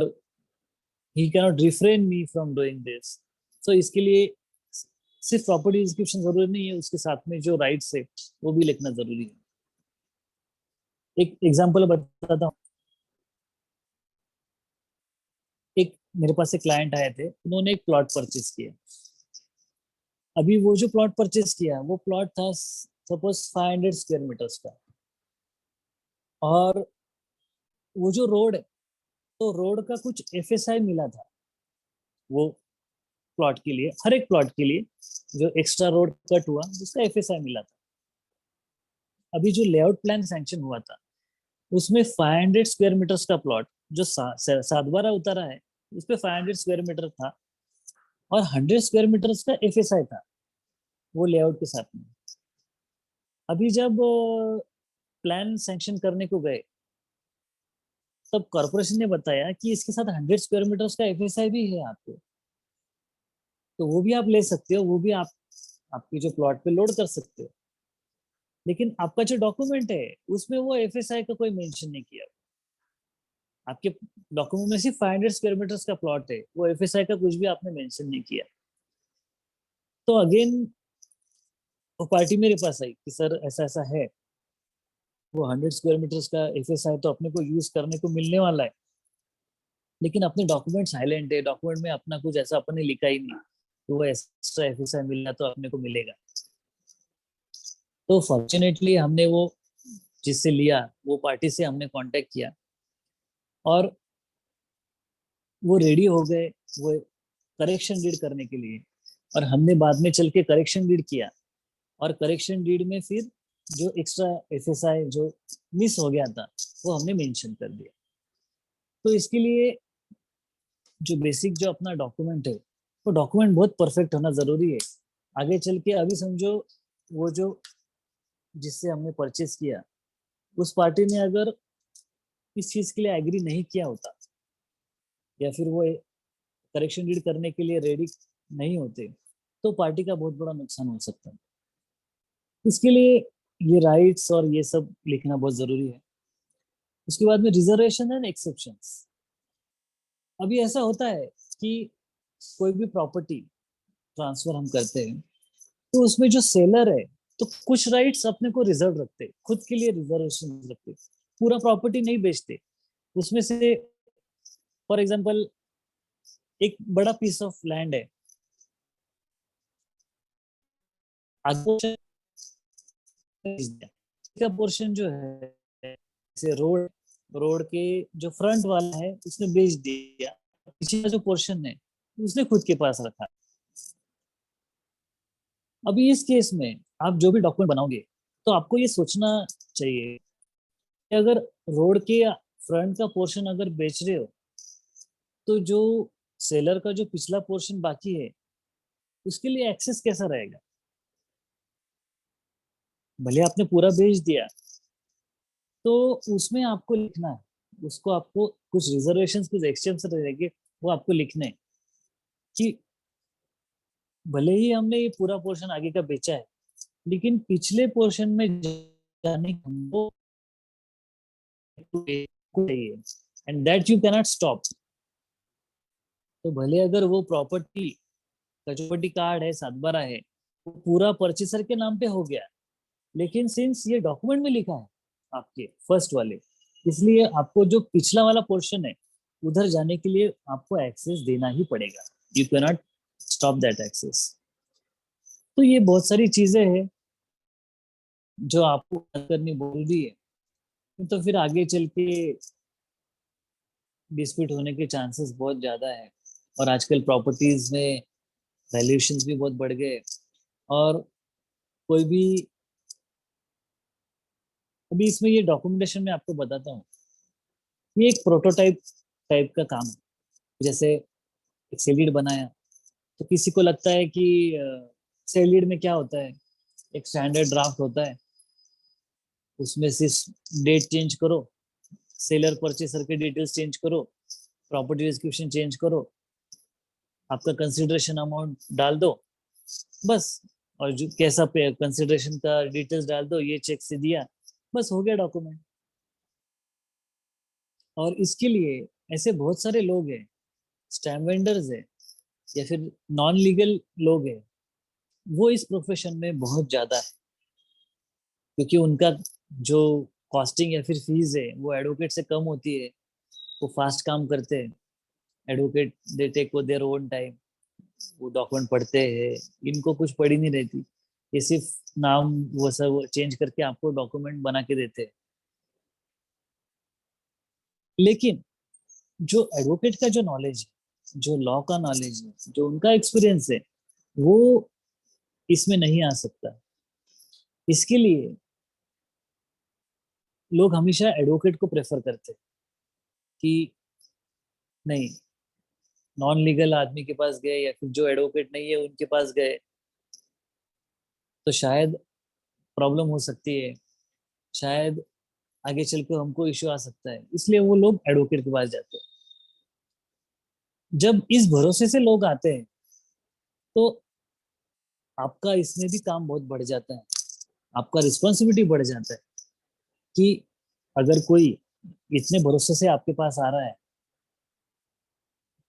he cannot refrain me from doing this. So इसके लिए सिर्फ प्रॉपर्टी डिस्क्रिप्शन जरूरी नहीं है, उसके साथ में जो राइट्स है वो भी लिखना जरूरी है। एक एग्जांपल बताता हूँ। एक मेरे पास एक क्लाइंट आए थे, उन्होंने एक प्लॉट परचेज किया। अभी वो जो प्लॉट परचेज किया वो प्लॉट था सपोज 500 स्क्वायर मीटर्स का, और वो जो रोड है तो रोड का कुछ एफएसआई मिला था वो प्लॉट के लिए, हर एक प्लॉट के लिए जो एक्स्ट्रा रोड कट हुआ उसका एफएसआई मिला था। अभी जो लेआउट प्लान सैंक्शन हुआ था उसमें 500 स्क्वायर मीटर्स का प्लॉट जो 7/12 उतारा है उस पे 500 स्क्वायर मीटर था, और 100 स्क्वायर मीटर्स का एफएसआई था वो लेआउट के साथ में। अभी जब प्लान सैंक्शन करने को गए तब कॉर्पोरेशन ने बताया कि इसके साथ 100 स्क्वायर मीटर्स का एफएसआई भी है आपको, तो वो भी आप ले सकते हो, वो भी आप आपकी जो प्लॉट पे लोड कर सकते हो। लेकिन आपका जो डॉक्यूमेंट है उसमें वो एफएसआई का कोई मेंशन नहीं किया। आपके डॉक्यूमेंट में सिर्फ 500 स्क्वायर मीटर्स का प्लॉट है, वो एफएसआई का कुछ भी आपने मेंशन नहीं किया। तो अगेन वो पार्टी मेरे पास आई कि सर ऐसा ऐसा है, वो 100 स्क्वायर मीटर्स का एफएसआई तो अपने को यूज करने को मिलने वाला है, लेकिन अपने डॉक्यूमेंट साइलेंट है, डॉक्यूमेंट में अपना कुछ ऐसा अपने लिखा ही नहीं, तो वो एक्स्ट्रा एफएसआई मिलना तो अपने को मिलेगा। तो फॉर्चुनेटली हमने वो जिससे लिया वो पार्टी से हमने कांटेक्ट किया और वो रेडी हो गए वो करेक्शन डीड करने के लिए, और हमने बाद में चल के करेक्शन डीड किया, और करेक्शन डीड में फिर जो एक्स्ट्रा एफएसआई जो मिस हो गया था वो हमने मेंशन कर दिया। तो इसके लिए जो बेसिक जो अपना डॉक्यूमेंट है वो डॉक्यूमेंट बहुत परफेक्ट होना जरूरी है। आगे चल के अभी समझो वो जो जिससे हमने परचेज किया उस पार्टी ने अगर इस चीज के लिए एग्री नहीं किया होता या फिर वो करेक्शन डीड करने के लिए रेडी नहीं होते तो पार्टी का बहुत बड़ा नुकसान हो सकता है। इसके लिए ये राइट्स और ये सब लिखना बहुत जरूरी है। उसके बाद में रिजर्वेशन एंड एक्सेप्शंस। अभी ऐसा होता है कि कोई भी प्रॉपर्टी ट्रांसफर हम करते हैं तो उसमें जो सेलर है तो कुछ राइट्स अपने को रिजर्व रखते, खुद के लिए रिजर्वेशन रखते, पूरा प्रॉपर्टी नहीं बेचते। उसमें से फॉर एग्जांपल एक बड़ा पीस ऑफ लैंड है, आगे का पोर्शन जो है जैसे रोड रोड के जो फ्रंट वाला है उसने बेच दिया, पीछे का जो पोर्शन है उसने खुद के पास रखा। अभी इस केस में आप जो भी डॉक्यूमेंट बनाओगे तो आपको ये सोचना चाहिए कि अगर रोड के फ्रंट का पोर्शन अगर बेच रहे हो तो जो सेलर का जो पिछला पोर्शन बाकी है उसके लिए एक्सेस कैसा रहेगा। भले आपने पूरा बेच दिया तो उसमें आपको लिखना है, उसको आपको कुछ रिजर्वेशंस कुछ एक्सचेंज रहेंगे वो आपको लिखने हैं कि भले ही हमने ये पूरा पोर्शन आगे का बेचा है लेकिन पिछले पोर्शन में जाने हमको चाहिए and that you cannot stop. तो भले अगर वो प्रॉपर्टी का जो प्रॉपर्टी कार्ड है 7/12 है वो पूरा परचेसर के नाम पे हो गया, लेकिन सिंस ये डॉक्यूमेंट में लिखा है आपके फर्स्ट वाले, इसलिए आपको जो पिछला वाला पोर्शन है उधर जाने के लिए आपको एक्सेस देना ही पड़ेगा। You can not stop that access. तो ये बहुत सारी चीजें हैं जो आपको करनी जरूरी है, तो फिर आगे चल के डिस्प्यूट होने के चांसेस बहुत ज्यादा है। और आजकल प्रॉपर्टीज में वैल्यूएशंस भी बहुत बढ़ गए, और कोई भी अभी इसमें ये डॉक्यूमेंटेशन में आपको बताता हूँ, ये एक प्रोटोटाइप टाइप का काम है। जैसे एक सेल बनाया तो किसी को लगता है कि सेल में क्या होता है, एक स्टैंडर्ड ड्राफ्ट होता है, उसमें सिर्फ डेट चेंज करो, सेलर परचेसर के डिटेल्स चेंज करो, प्रॉपर्टी डिस्क्रिप्शन चेंज करो, आपका कंसिडरेशन अमाउंट डाल दो बस, और जो कैसा पे कंसिडरेशन का डिटेल्स डाल दो, ये चेक से दिया, बस हो गया डॉक्यूमेंट। और इसके लिए ऐसे बहुत सारे लोग हैं स्टैम्प वेंडर्स है या फिर नॉन लीगल लोग है, वो इस प्रोफेशन में बहुत ज्यादा है, क्योंकि उनका जो कॉस्टिंग या फिर फीस है वो एडवोकेट से कम होती है। वो फास्ट काम करते हैं। Advocate they take their own time, वो डॉक्यूमेंट पढ़ते हैं, इनको कुछ पड़ी नहीं रहती। ये सिर्फ नाम वो सब चेंज करके आपको डॉक्यूमेंट बना के देते हैं। लेकिन जो एडवोकेट का जो नॉलेज है, जो लॉ का नॉलेज है, जो उनका एक्सपीरियंस है, वो इसमें नहीं आ सकता। इसके लिए लोग हमेशा एडवोकेट को प्रेफर करते हैं कि नहीं, नॉन लीगल आदमी के पास गए या फिर जो एडवोकेट नहीं है उनके पास गए तो शायद प्रॉब्लम हो सकती है, शायद आगे चल के हमको इश्यू आ सकता है, इसलिए वो लोग एडवोकेट के पास जाते हैं। जब इस भरोसे से लोग आते हैं तो आपका इसमें भी काम बहुत बढ़ जाता है, आपका रिस्पॉन्सिबिलिटी बढ़ जाता है कि अगर कोई इतने भरोसे से आपके पास आ रहा है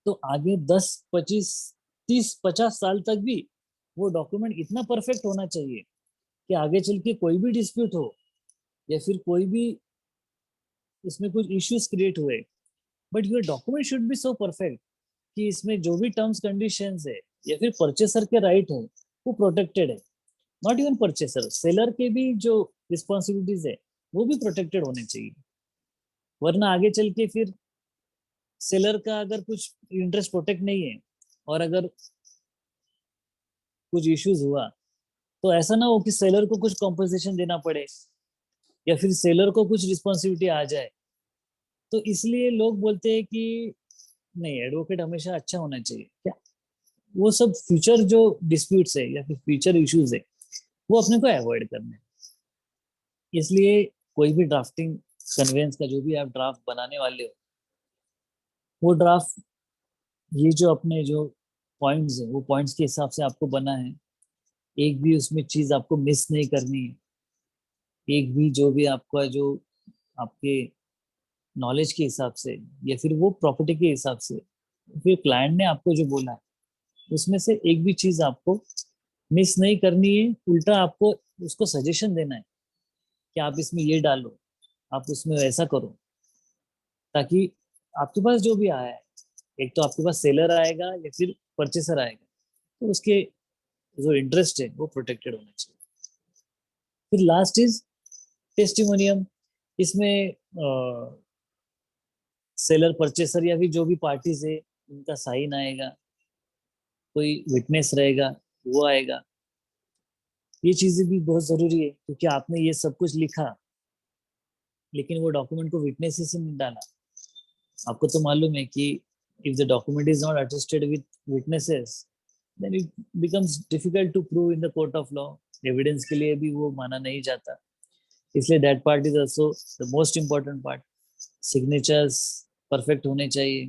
तो आगे 10, 25, 30, 50 साल तक भी वो डॉक्यूमेंट इतना परफेक्ट होना चाहिए कि आगे चल के कोई भी डिस्प्यूट हो या फिर कोई भी इसमें कुछ इश्यूज क्रिएट हुए, but your document should be so perfect कि इसमें जो भी टर्म्स कंडीशंस है या फिर परचेसर के राइट है वो प्रोटेक्टेड है। नॉट इवन परचेसर, सेलर के भी जो रिस्पॉन्सिबिलिटीज है वो भी प्रोटेक्टेड होने चाहिए। वरना आगे चल के फिर सेलर का अगर कुछ इंटरेस्ट प्रोटेक्ट नहीं है और अगर कुछ इश्यूज हुआ तो ऐसा ना हो कि सेलर को कुछ कॉम्पोजिशन देना पड़े या फिर सेलर को कुछ रिस्पॉन्सिबिलिटी आ जाए। तो इसलिए लोग बोलते हैं कि नहीं, एडवोकेट हमेशा अच्छा होना चाहिए। क्या वो सब फ्यूचर जो डिस्प्यूट्स है या फिर फ्यूचर इश्यूज है वो अपने को अवॉइड करने हैं। इसलिए कोई भी ड्राफ्टिंग कन्वेंस का जो भी आप ड्राफ्ट बनाने वाले हो, वो ड्राफ्ट ये जो अपने जो पॉइंट्स है वो पॉइंट्स के हिसाब से आपको बना है। एक भी उसमें चीज आपको मिस नहीं करनी है। एक भी जो भी आपका जो आपके नॉलेज के हिसाब से या फिर वो प्रॉपर्टी के हिसाब से फिर क्लाइंट ने आपको जो बोला है उसमें से एक भी चीज आपको मिस नहीं करनी है। उल्टा आपको उसको सजेशन देना है कि आप इसमें ये डालो, आप उसमें ऐसा करो, ताकि आपके पास जो भी आया है, एक तो आपके पास सेलर आएगा या फिर परचेसर आएगा, तो उसके जो इंटरेस्ट है वो प्रोटेक्टेड होना चाहिए। फिर लास्ट इज टेस्टिमोनियम। इसमें सेलर, परचेसर या फिर जो भी पार्टीज है उनका साइन आएगा, कोई विटनेस रहेगा, वो आएगा। ये चीजें भी बहुत जरूरी है क्योंकि आपने ये सब कुछ लिखा लेकिन वो डॉक्यूमेंट को विटनेस से नहीं डाला। आपको तो मालूम है कि if the document is not attested with witnesses then it becomes difficult to prove in the court of law. Evidence के लिए भी वो माना नहीं जाता। इसलिए that part is also the most important part. Signatures perfect होने चाहिए।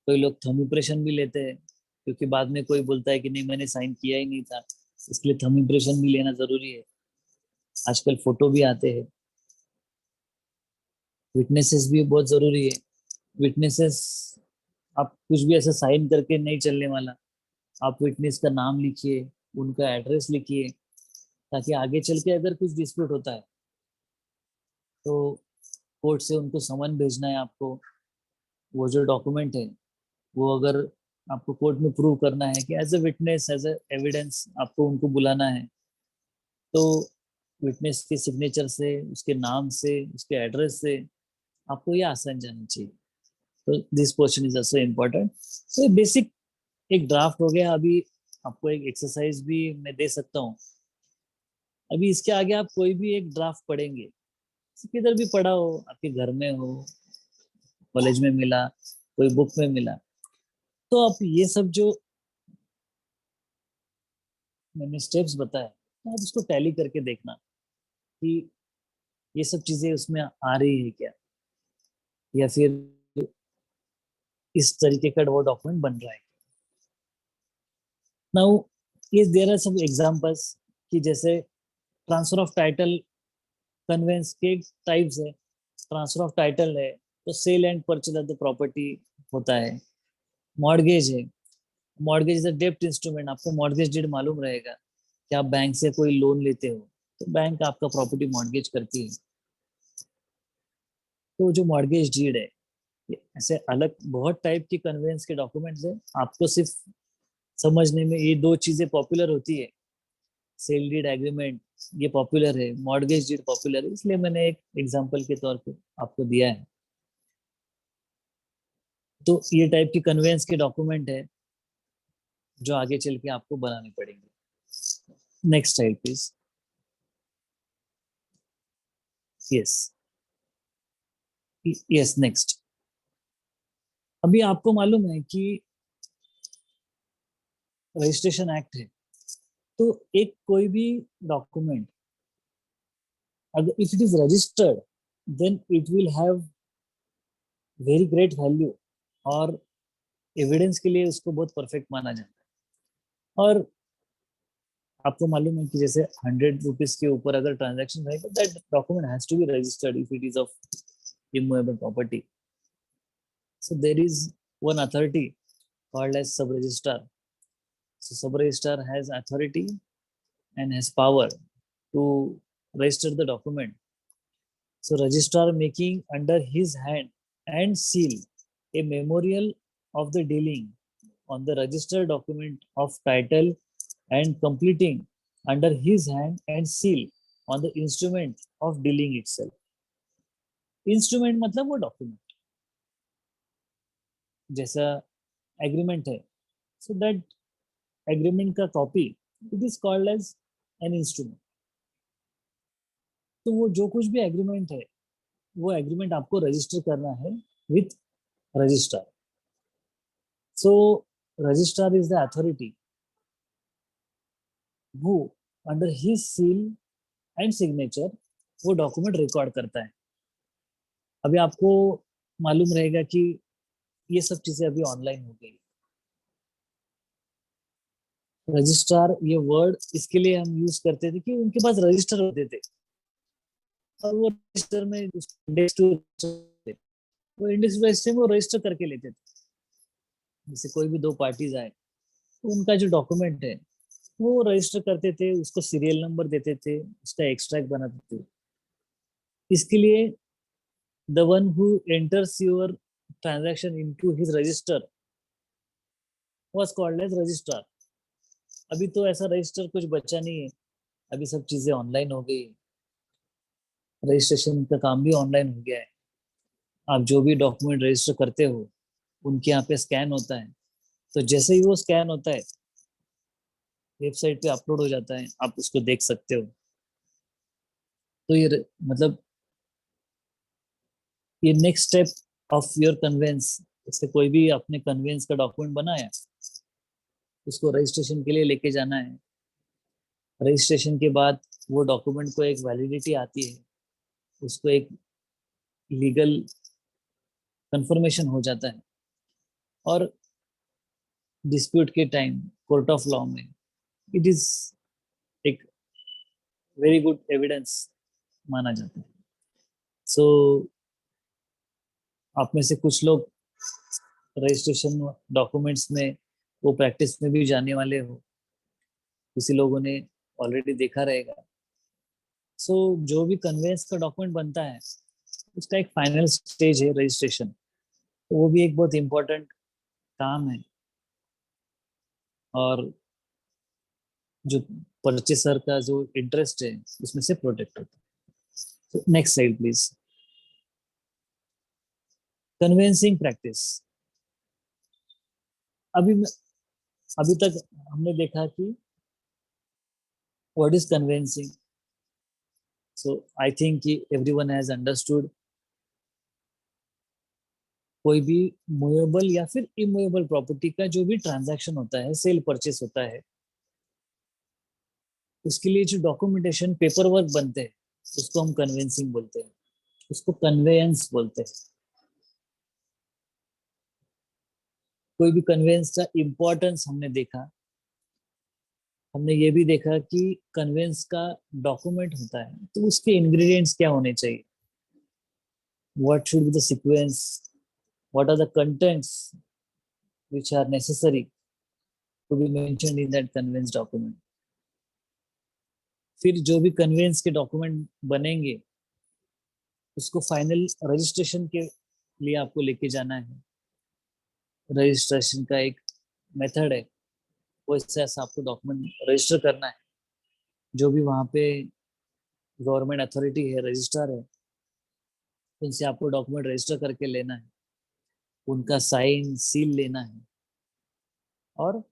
कोई लोग थंब इम्प्रेशन भी लेते हैं क्योंकि बाद में कोई बोलता है कि नहीं, मैंने साइन किया ही नहीं था, इसलिए थंब इम्प्रेशन भी लेना जरूरी है। आजकल फोटो भी आते हैं। विटनेसेस भी बहुत जरूरी है। विटनेसेस, आप कुछ भी ऐसा साइन करके नहीं चलने वाला। आप विटनेस का नाम लिखिए, उनका एड्रेस लिखिए, ताकि आगे चल के अगर कुछ डिस्प्यूट होता है तो कोर्ट से उनको समन भेजना है आपको। वो जो डॉक्यूमेंट है वो अगर आपको कोर्ट में प्रूव करना है कि as a witness, as a evidence आपको उनको बुलाना है, तो विटनेस के सिग्नेचर से, उसके नाम से, उसके एड्रेस से आपको ये आसान जाना चाहिए। तो this portion is also important. तो बेसिक एक ड्राफ्ट हो गया। अभी आपको एक एक्सरसाइज भी मैं दे सकता हूँ। अभी इसके आगे आप कोई भी एक ड्राफ्ट पढ़ेंगे, किधर भी पढ़ा हो, आपके घर में हो, कॉलेज में मिला, कोई बुक में मिला, तो आप ये सब जो मैंने स्टेप्स बताए तो आप उसको टैली करके देखना कि ये सब चीजें उसमें आ रही है क्या, या फिर इस तरीके का वो डॉक्यूमेंट बन रहा है। नाउ ये देयर आर सम एग्जांपल्स कि जैसे ट्रांसफर ऑफ टाइटल कन्वेंस के टाइप्स है। ट्रांसफर ऑफ टाइटल है तो sale and purchase of the property होता है। मॉर्गेज है, मॉर्गेज इज अ डेब्ट इंस्ट्रूमेंट, आपको मॉर्गेज डीड मालूम रहेगा कि आप बैंक से कोई लोन लेते हो तो बैंक आपका प्रॉपर्टी मॉर्गेज करती है। तो जो मॉर्गेज डीड है, ये ऐसे अलग बहुत टाइप की कन्वेंस के डॉक्यूमेंट्स है। आपको सिर्फ समझने में ये दो चीजें पॉपुलर होती है, सेल डीड एग्रीमेंट ये पॉपुलर है, मॉर्गेज डीड पॉपुलर है, इसलिए मैंने एक एग्जांपल के तौर पे आपको दिया है। तो ये टाइप की कन्वेंस के डॉक्यूमेंट है जो आगे चल के आपको बनाने पड़ेंगे। Next slide please. Yes, yes next. अभी आपको मालूम है कि रजिस्ट्रेशन एक्ट है, तो एक कोई भी डॉक्यूमेंट अगर if it is registered then it will have very great value, और एविडेंस के लिए उसको बहुत परफेक्ट माना जाता है। और आपको मालूम है कि जैसे 100 रुपीज के ऊपर अगर ट्रांजैक्शन रहेगा that document has to be registered if it is of immovable property. So there is one authority called as sub registrar. So sub-registrar has authority and has power to register the document. So registrar making under his hand and seal a memorial of the dealing on the registered document of title and completing under his hand and seal on the instrument of dealing itself. Instrument मतलब वो document जैसा agreement है, so that agreement का copy it is called as an instrument. तो वो जो कुछ भी एग्रीमेंट है वो एग्रीमेंट आपको रजिस्टर करना है with registrar. So registrar is the authority वो under his seal and signature वो डॉक्यूमेंट रिकॉर्ड करता है। अभी आपको मालूम रहेगा कि ये सब चीजें अभी ऑनलाइन हो गई। रजिस्ट्रार ये वर्ड इसके लिए हम यूज करते थे कि उनके पास रजिस्टर होते थे और वो रजिस्टर में वो इंडेक्स रजिस्टर में वो रजिस्टर करके लेते थे। जैसे कोई भी दो पार्टीज आए तो उनका जो डॉक्यूमेंट है वो रजिस्टर करते थे, उसको सीरियल नंबर देते थे, उसका एक्सट्रैक्ट बनाते थे। इसके लिए the one who enters your transaction into his register was called as registrar. अभी तो ऐसा रजिस्टर कुछ बचा नहीं है, अभी सब चीजें ऑनलाइन हो गई, रजिस्ट्रेशन का काम भी ऑनलाइन हो गया है। आप जो भी डॉक्यूमेंट रजिस्टर करते हो उनके यहाँ पे स्कैन होता है, तो जैसे ही वो स्कैन होता है वेबसाइट पे अपलोड हो जाता है, आप उसको देख सकते हो। तो ये मतलब ये next step of your conveyance, जैसे कोई भी आपने कन्वेंस का डॉक्यूमेंट बनाया उसको रजिस्ट्रेशन के लिए लेके जाना है। रजिस्ट्रेशन के बाद वो डॉक्यूमेंट को एक वैलिडिटी आती है, उसको एक लीगल कंफर्मेशन हो जाता है, और डिस्प्यूट के टाइम कोर्ट ऑफ लॉ में इट इज एक वेरी गुड एविडेंस माना जाता है। सो आप में से कुछ लोग रजिस्ट्रेशन डॉक्यूमेंट्स में वो प्रैक्टिस में भी जाने वाले हो, किसी लोगों ने ऑलरेडी देखा रहेगा। सो जो भी कन्वेंस का डॉक्यूमेंट बनता है उसका एक फाइनल स्टेज है रजिस्ट्रेशन, तो वो भी एक बहुत इम्पोर्टेंट काम है, और जो परचेसर का जो इंटरेस्ट है उसमें से प्रोटेक्ट होता है। Next slide please. Convincing practice. अभी तक हमने देखा कि what is convincing. So I think कि एवरीवन हैज अंडरस्टूड कोई भी मूवेबल या फिर इमूवेबल प्रॉपर्टी का जो भी ट्रांजैक्शन होता है, सेल परचेस होता है, उसके लिए जो डॉक्यूमेंटेशन पेपर वर्क बनते हैं उसको हम कन्वेंसिंग बोलते हैं, उसको कन्वेयंस बोलते हैं। कोई भी कन्वेंस का इम्पोर्टेंस हमने देखा, हमने ये भी देखा कि कन्वेंस का डॉक्यूमेंट होता है तो उसके इंग्रेडिएंट्स क्या होने चाहिए, what should be the sequence, what are the contents which are necessary to be mentioned in that conveyance document. फिर जो भी कन्वेंस के डॉक्यूमेंट बनेंगे उसको फाइनल रजिस्ट्रेशन के लिए आपको लेके जाना है। रजिस्ट्रेशन का एक मेथड है, वो इससे ऐसा आपको डॉक्यूमेंट रजिस्टर करना है। जो भी वहाँ पे गवर्नमेंट अथॉरिटी है, रजिस्ट्रार है, उनसे आपको डॉक्यूमेंट रजिस्टर करके लेना है, उनका साइन सील लेना है और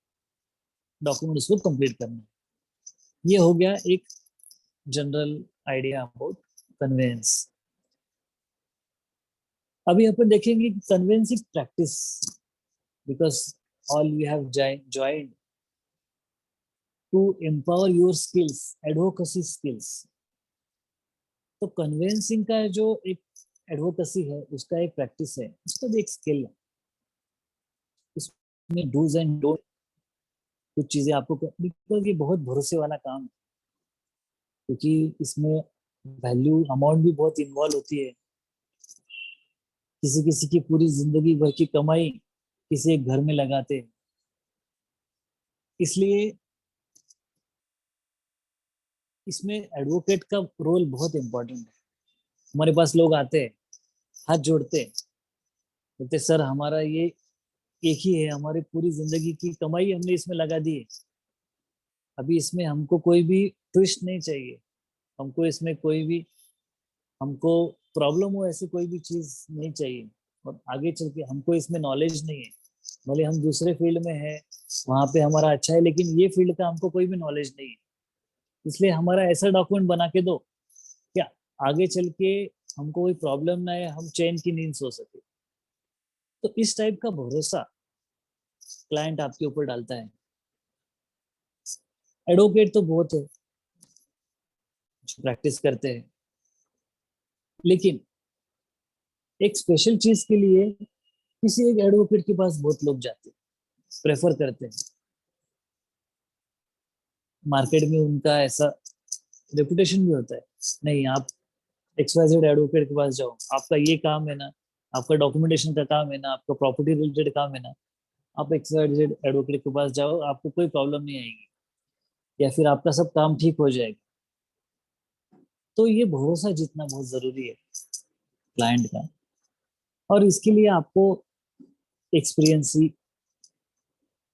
डॉक्यूमेंट उसको कंप्लीट करना है। ये हो गया एक जनरल आइडिया अबाउट कन्वेंस। अभी अपन देखेंगे कि convincing practice, because all you have joined to empower your skills, advocacy skills। तो कन्वेंसिंग का जो एक एडवोकेसी है उसका एक प्रैक्टिस है, उसका भी एक स्किल है। उसमें डूज एंड डोंट कुछ चीजें आपको, बिकॉज ये बहुत भरोसे वाला काम है, क्योंकि इसमें वैल्यू अमाउंट भी बहुत इन्वॉल्व होती है। किसी किसी की पूरी जिंदगी भर की कमाई किसी एक घर में लगाते हैं। इसलिए इसमें एडवोकेट का रोल बहुत इंपॉर्टेंट है। हमारे पास लोग आते हैं, हाथ जोड़ते हैं, बोलते सर हमारा ये एक ही है, हमारी पूरी जिंदगी की कमाई हमने इसमें लगा दी है, अभी इसमें हमको कोई भी ट्विस्ट नहीं चाहिए, हमको इसमें कोई भी हमको प्रॉब्लम हो ऐसी कोई भी चीज नहीं चाहिए, और आगे चल के हमको इसमें नॉलेज नहीं है, भले हम दूसरे फील्ड में है वहां पे हमारा अच्छा है, लेकिन ये फील्ड का हमको कोई भी नॉलेज नहीं है, इसलिए हमारा ऐसा डॉक्यूमेंट बना के दो क्या आगे चल के हमको कोई प्रॉब्लम ना है, हम चैन की नींद सो सके। तो इस टाइप का भरोसा क्लाइंट आपके ऊपर डालता है। एडवोकेट तो बहुत है जो प्रैक्टिस करते हैं, लेकिन एक स्पेशल चीज के लिए किसी एक एडवोकेट के पास बहुत लोग जाते हैं, प्रेफर करते हैं। मार्केट में उनका ऐसा रेपुटेशन भी होता है, नहीं आप XYZ एडवोकेट के पास जाओ, आपका ये काम है ना, आपका डॉक्यूमेंटेशन का काम है ना, आपका प्रॉपर्टी रिलेटेड काम है ना, आप XYZ एडवोकेट के पास जाओ, आपको कोई प्रॉब्लम नहीं आएगी, या फिर आपका सब काम ठीक हो जाएगा। तो ये भरोसा जीतना बहुत जरूरी है क्लाइंट का, और इसके लिए आपको एक्सपीरियंस ही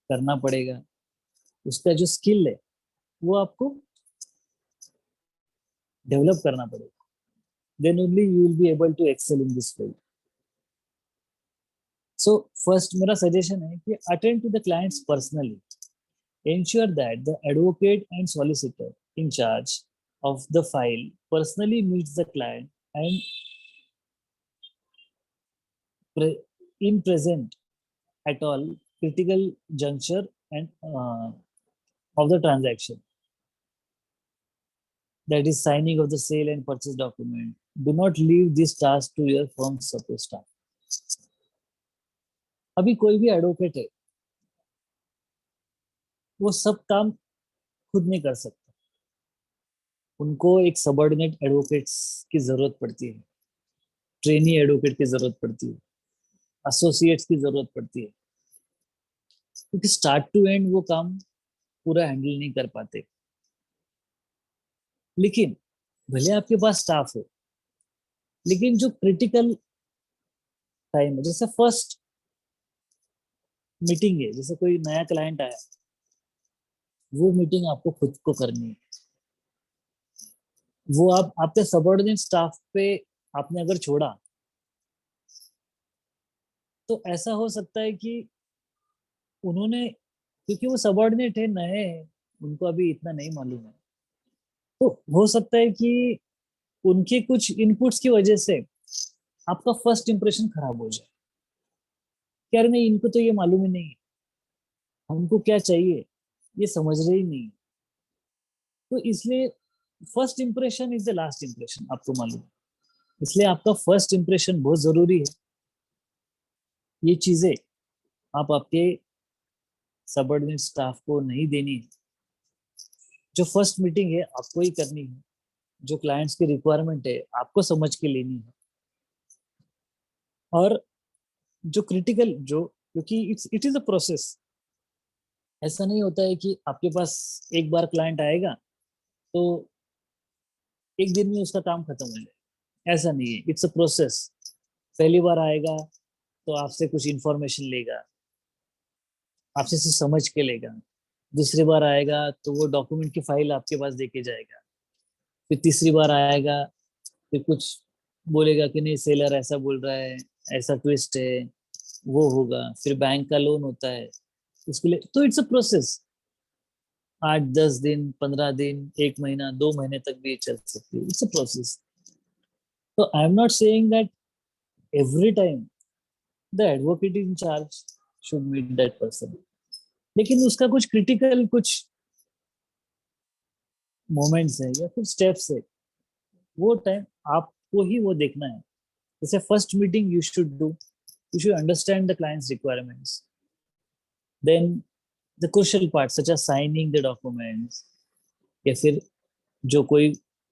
करना पड़ेगा। उसका जो स्किल है वो आपको डेवलप करना पड़ेगा, then only you will be able to excel in this field. So first मेरा सजेशन है कि attend to the clients personally, ensure that the advocate and solicitor in charge of the file personally meets the client and in present at all critical juncture and of the transaction, that is signing of the sale and purchase document. Do not leave this task to your firm's support staff. अभी कोई भी advocate है वो सब काम खुद नहीं कर सकता, उनको एक सबऑर्डिनेट एडवोकेट्स की जरूरत पड़ती है, ट्रेनी एडवोकेट की जरूरत पड़ती है, एसोसिएट्स की जरूरत पड़ती है, क्योंकि स्टार्ट टू एंड वो काम पूरा हैंडल नहीं कर पाते। लेकिन भले आपके पास स्टाफ हो, लेकिन जो क्रिटिकल टाइम है, जैसे फर्स्ट मीटिंग है, जैसे कोई नया क्लाइंट आया, वो मीटिंग आपको खुद को करनी है। वो आप आपके सबऑर्डिनेट स्टाफ पे आपने अगर छोड़ा तो ऐसा हो सकता है कि उन्होंने, क्योंकि वो सबऑर्डिनेट है, नए हैं, उनको अभी इतना नहीं मालूम है, तो हो सकता है कि उनके कुछ इनपुट्स की वजह से आपका फर्स्ट इंप्रेशन खराब हो जाए, यार नहीं इनको तो ये मालूम ही नहीं है, हमको क्या चाहिए ये समझ रहे ही नहीं। तो इसलिए first impression is the last impression, आपको मालूम है, इसलिए आपका फर्स्ट इंप्रेशन बहुत जरूरी है। ये चीजें आप आपके सबऑर्डिनेट स्टाफ को नहीं देनी है। जो फर्स्ट मीटिंग है आपको ही करनी है, जो क्लाइंट्स की रिक्वायरमेंट है आपको समझ के लेनी है, और जो क्रिटिकल जो क्योंकि इट इज अ प्रोसेस। ऐसा नहीं होता है कि आपके पास एक बार क्लाइंट आएगा तो एक दिन में उसका काम खत्म हो जाए, ऐसा नहीं है, इट्स अ प्रोसेस। पहली बार आएगा तो आपसे कुछ इंफॉर्मेशन लेगा, आपसे सिर्फ समझ के लेगा। दूसरी बार आएगा तो वो डॉक्यूमेंट की फाइल आपके पास देके जाएगा। फिर तीसरी बार आएगा, फिर कुछ बोलेगा कि नहीं सेलर ऐसा बोल रहा है, ऐसा ट्विस्ट है, वो होगा। फिर बैंक का लोन होता है उसके लिए, तो इट्स अ प्रोसेस। 8-10 दिन, 15 दिन, 1 महीना, 2 महीने तक भी चल सकती है, इट्स अ प्रोसेस। तो I am not saying that every time the advocate in charge should meet that person, लेकिन उसका कुछ क्रिटिकल कुछ मोमेंट्स है या फिर स्टेप्स है, वो टाइम आपको ही वो देखना है। जैसे first meeting you should understand the client's requirements. Then the crucial parts such as signing the documents या फिर जो कोई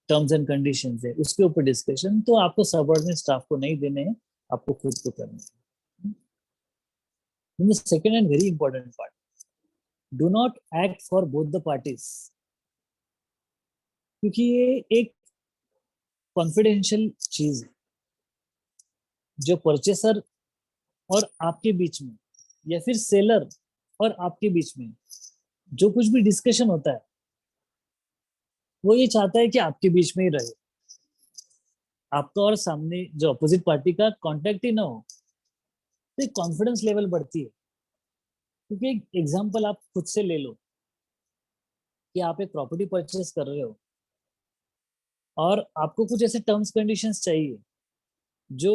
टर्म्स एंड कंडीशंस है उसके ऊपर डिस्कशन, तो आपको सबऑर्डिनेट स्टाफ को नहीं देने हैं, आपको खुद को करना है। The second and very important part, do not act for both the parties, क्योंकि ये एक कॉन्फिडेंशियल चीज है। जो परचेसर और आपके बीच में या फिर सेलर और आपके बीच में जो कुछ भी डिस्कशन होता है, वो ये चाहता है कि आपके बीच में ही रहे, आपका और सामने जो अपोजिट पार्टी का कांटेक्ट ही ना हो, तो कॉन्फिडेंस लेवल बढ़ती है। क्योंकि एक एग्जांपल आप खुद से ले लो कि आप एक प्रॉपर्टी परचेस कर रहे हो और आपको कुछ ऐसे टर्म्स कंडीशंस चाहिए जो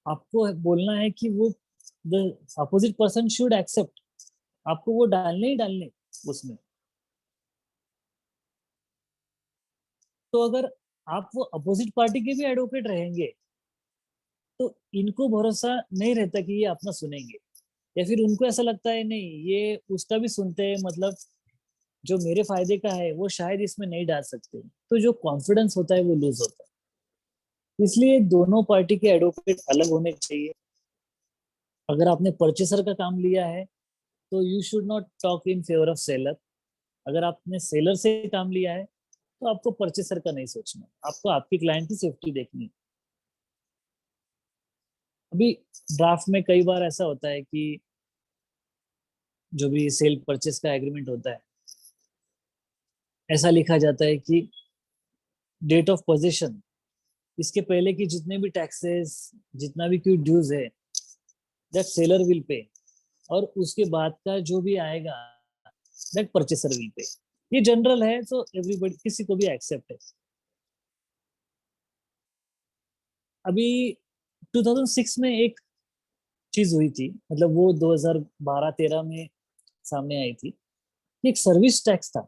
आपको बोलना है कि वो the opposite person should accept, आपको वो डालने ही डालने उसमें। तो अगर आप वो अपोजिट पार्टी के भी एडवोकेट रहेंगे तो इनको भरोसा नहीं रहता कि ये अपना सुनेंगे, या फिर उनको ऐसा लगता है नहीं ये उसका भी सुनते हैं, मतलब जो मेरे फायदे का है वो शायद इसमें नहीं डाल सकते, तो जो कॉन्फिडेंस होता है वो लूज होता है। इसलिए दोनों पार्टी के एडवोकेट अलग होने चाहिए। अगर आपने परचेसर का काम लिया है तो you should not talk in favour of seller. अगर आपने सेलर से काम लिया है तो आपको परचेसर का नहीं सोचना, आपको आपकी क्लाइंट की सेफ्टी देखनी है। अभी ड्राफ्ट में कई बार ऐसा होता है कि जो भी सेल परचेस का एग्रीमेंट होता है, ऐसा लिखा जाता है कि डेट ऑफ पोजीशन, इसके पहले की जितने भी टैक्सेस, जितना भी कोई ड्यूज है, दैट सेलर विल पे, और उसके बाद का जो भी आएगा दैट परचेसर विल पे। ये जनरल है, तो एवरीबॉडी किसी को भी एक्सेप्ट है। अभी 2006 में एक चीज हुई थी, मतलब वो 2012-13 में सामने आई थी। एक सर्विस टैक्स था,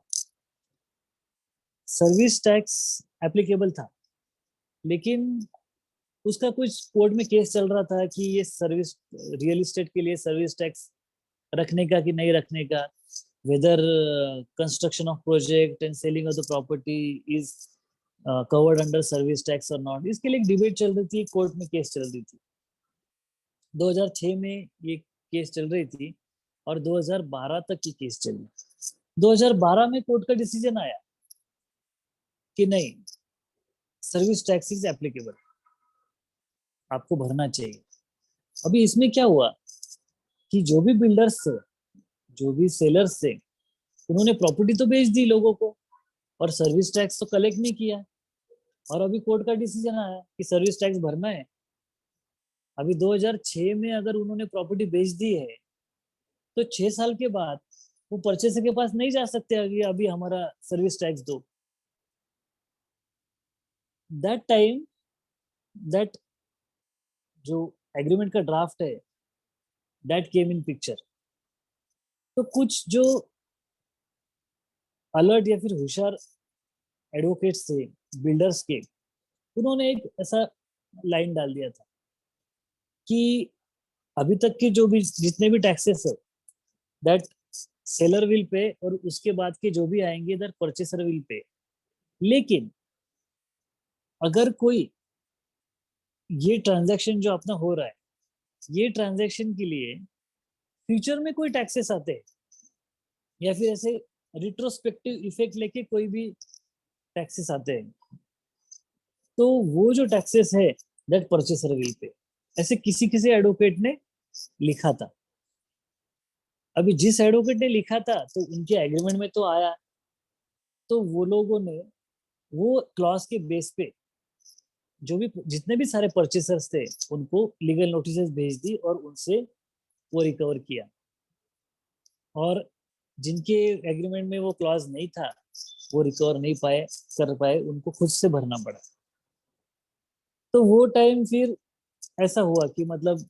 सर्विस टैक्स एप्लीकेबल था, लेकिन उसका कुछ कोर्ट में केस चल रहा था कि ये सर्विस रियल एस्टेट के लिए सर्विस टैक्स रखने का कि नहीं रखने का, whether construction of project and selling of the property is covered under service tax और नॉट। इसके लिए एक डिबेट चल रही थी, कोर्ट में केस चल रही थी। 2006 में ये केस चल रही थी और 2012 तक की केस चली। 2012 में कोर्ट का डिसीजन आया कि नहीं, सर्विस टैक्स इज एप्लीकेबल, आपको भरना चाहिए। अभी इसमें क्या हुआ कि जो भी बिल्डर्स से, जो भी सेलर्स से, उन्होंने प्रॉपर्टी तो बेच दी लोगों को और सर्विस टैक्स तो कलेक्ट नहीं किया। और अभी कोर्ट का डिसीजन आया कि सर्विस टैक्स भरना है। अभी 2006 में अगर उन्होंने प्रॉपर्टी बेच दी है तो 6 साल के बाद वो परचेसर के पास नहीं जा सकते अभी अभी हमारा सर्विस टैक्स दो। दैट टाइम दैट जो एग्रीमेंट का ड्राफ्ट है दैट केम इन पिक्चर। तो कुछ जो अलर्ट या फिर होशियार एडवोकेट्स थे बिल्डर्स के, उन्होंने एक ऐसा लाइन डाल दिया था कि अभी तक के जो भी जितने भी टैक्सेस है दैट सेलर विल पे, और उसके बाद के जो भी आएंगे दैट परचेसर विल पे। लेकिन अगर कोई ये ट्रांजैक्शन जो अपना हो रहा है ये ट्रांजैक्शन के लिए फ्यूचर में कोई टैक्सेस आते हैं या फिर ऐसे रिट्रोस्पेक्टिव इफेक्ट लेके कोई भी टैक्सेस आते हैं, तो वो जो टैक्सेस है दैट परचेसर विल पे, ऐसे किसी किसी एडवोकेट ने लिखा था। अभी जिस एडवोकेट ने लिखा था तो उनके एग्रीमेंट में तो आया, तो वो लोगों ने वो क्लॉज के बेस पे जो भी जितने भी सारे परचेसर्स थे उनको लीगल नोटिस भेज दी और उनसे वो रिकवर किया, और जिनके एग्रीमेंट में वो क्लॉज नहीं था वो रिकवर नहीं कर पाए, उनको खुद से भरना पड़ा। तो वो टाइम फिर ऐसा हुआ कि मतलब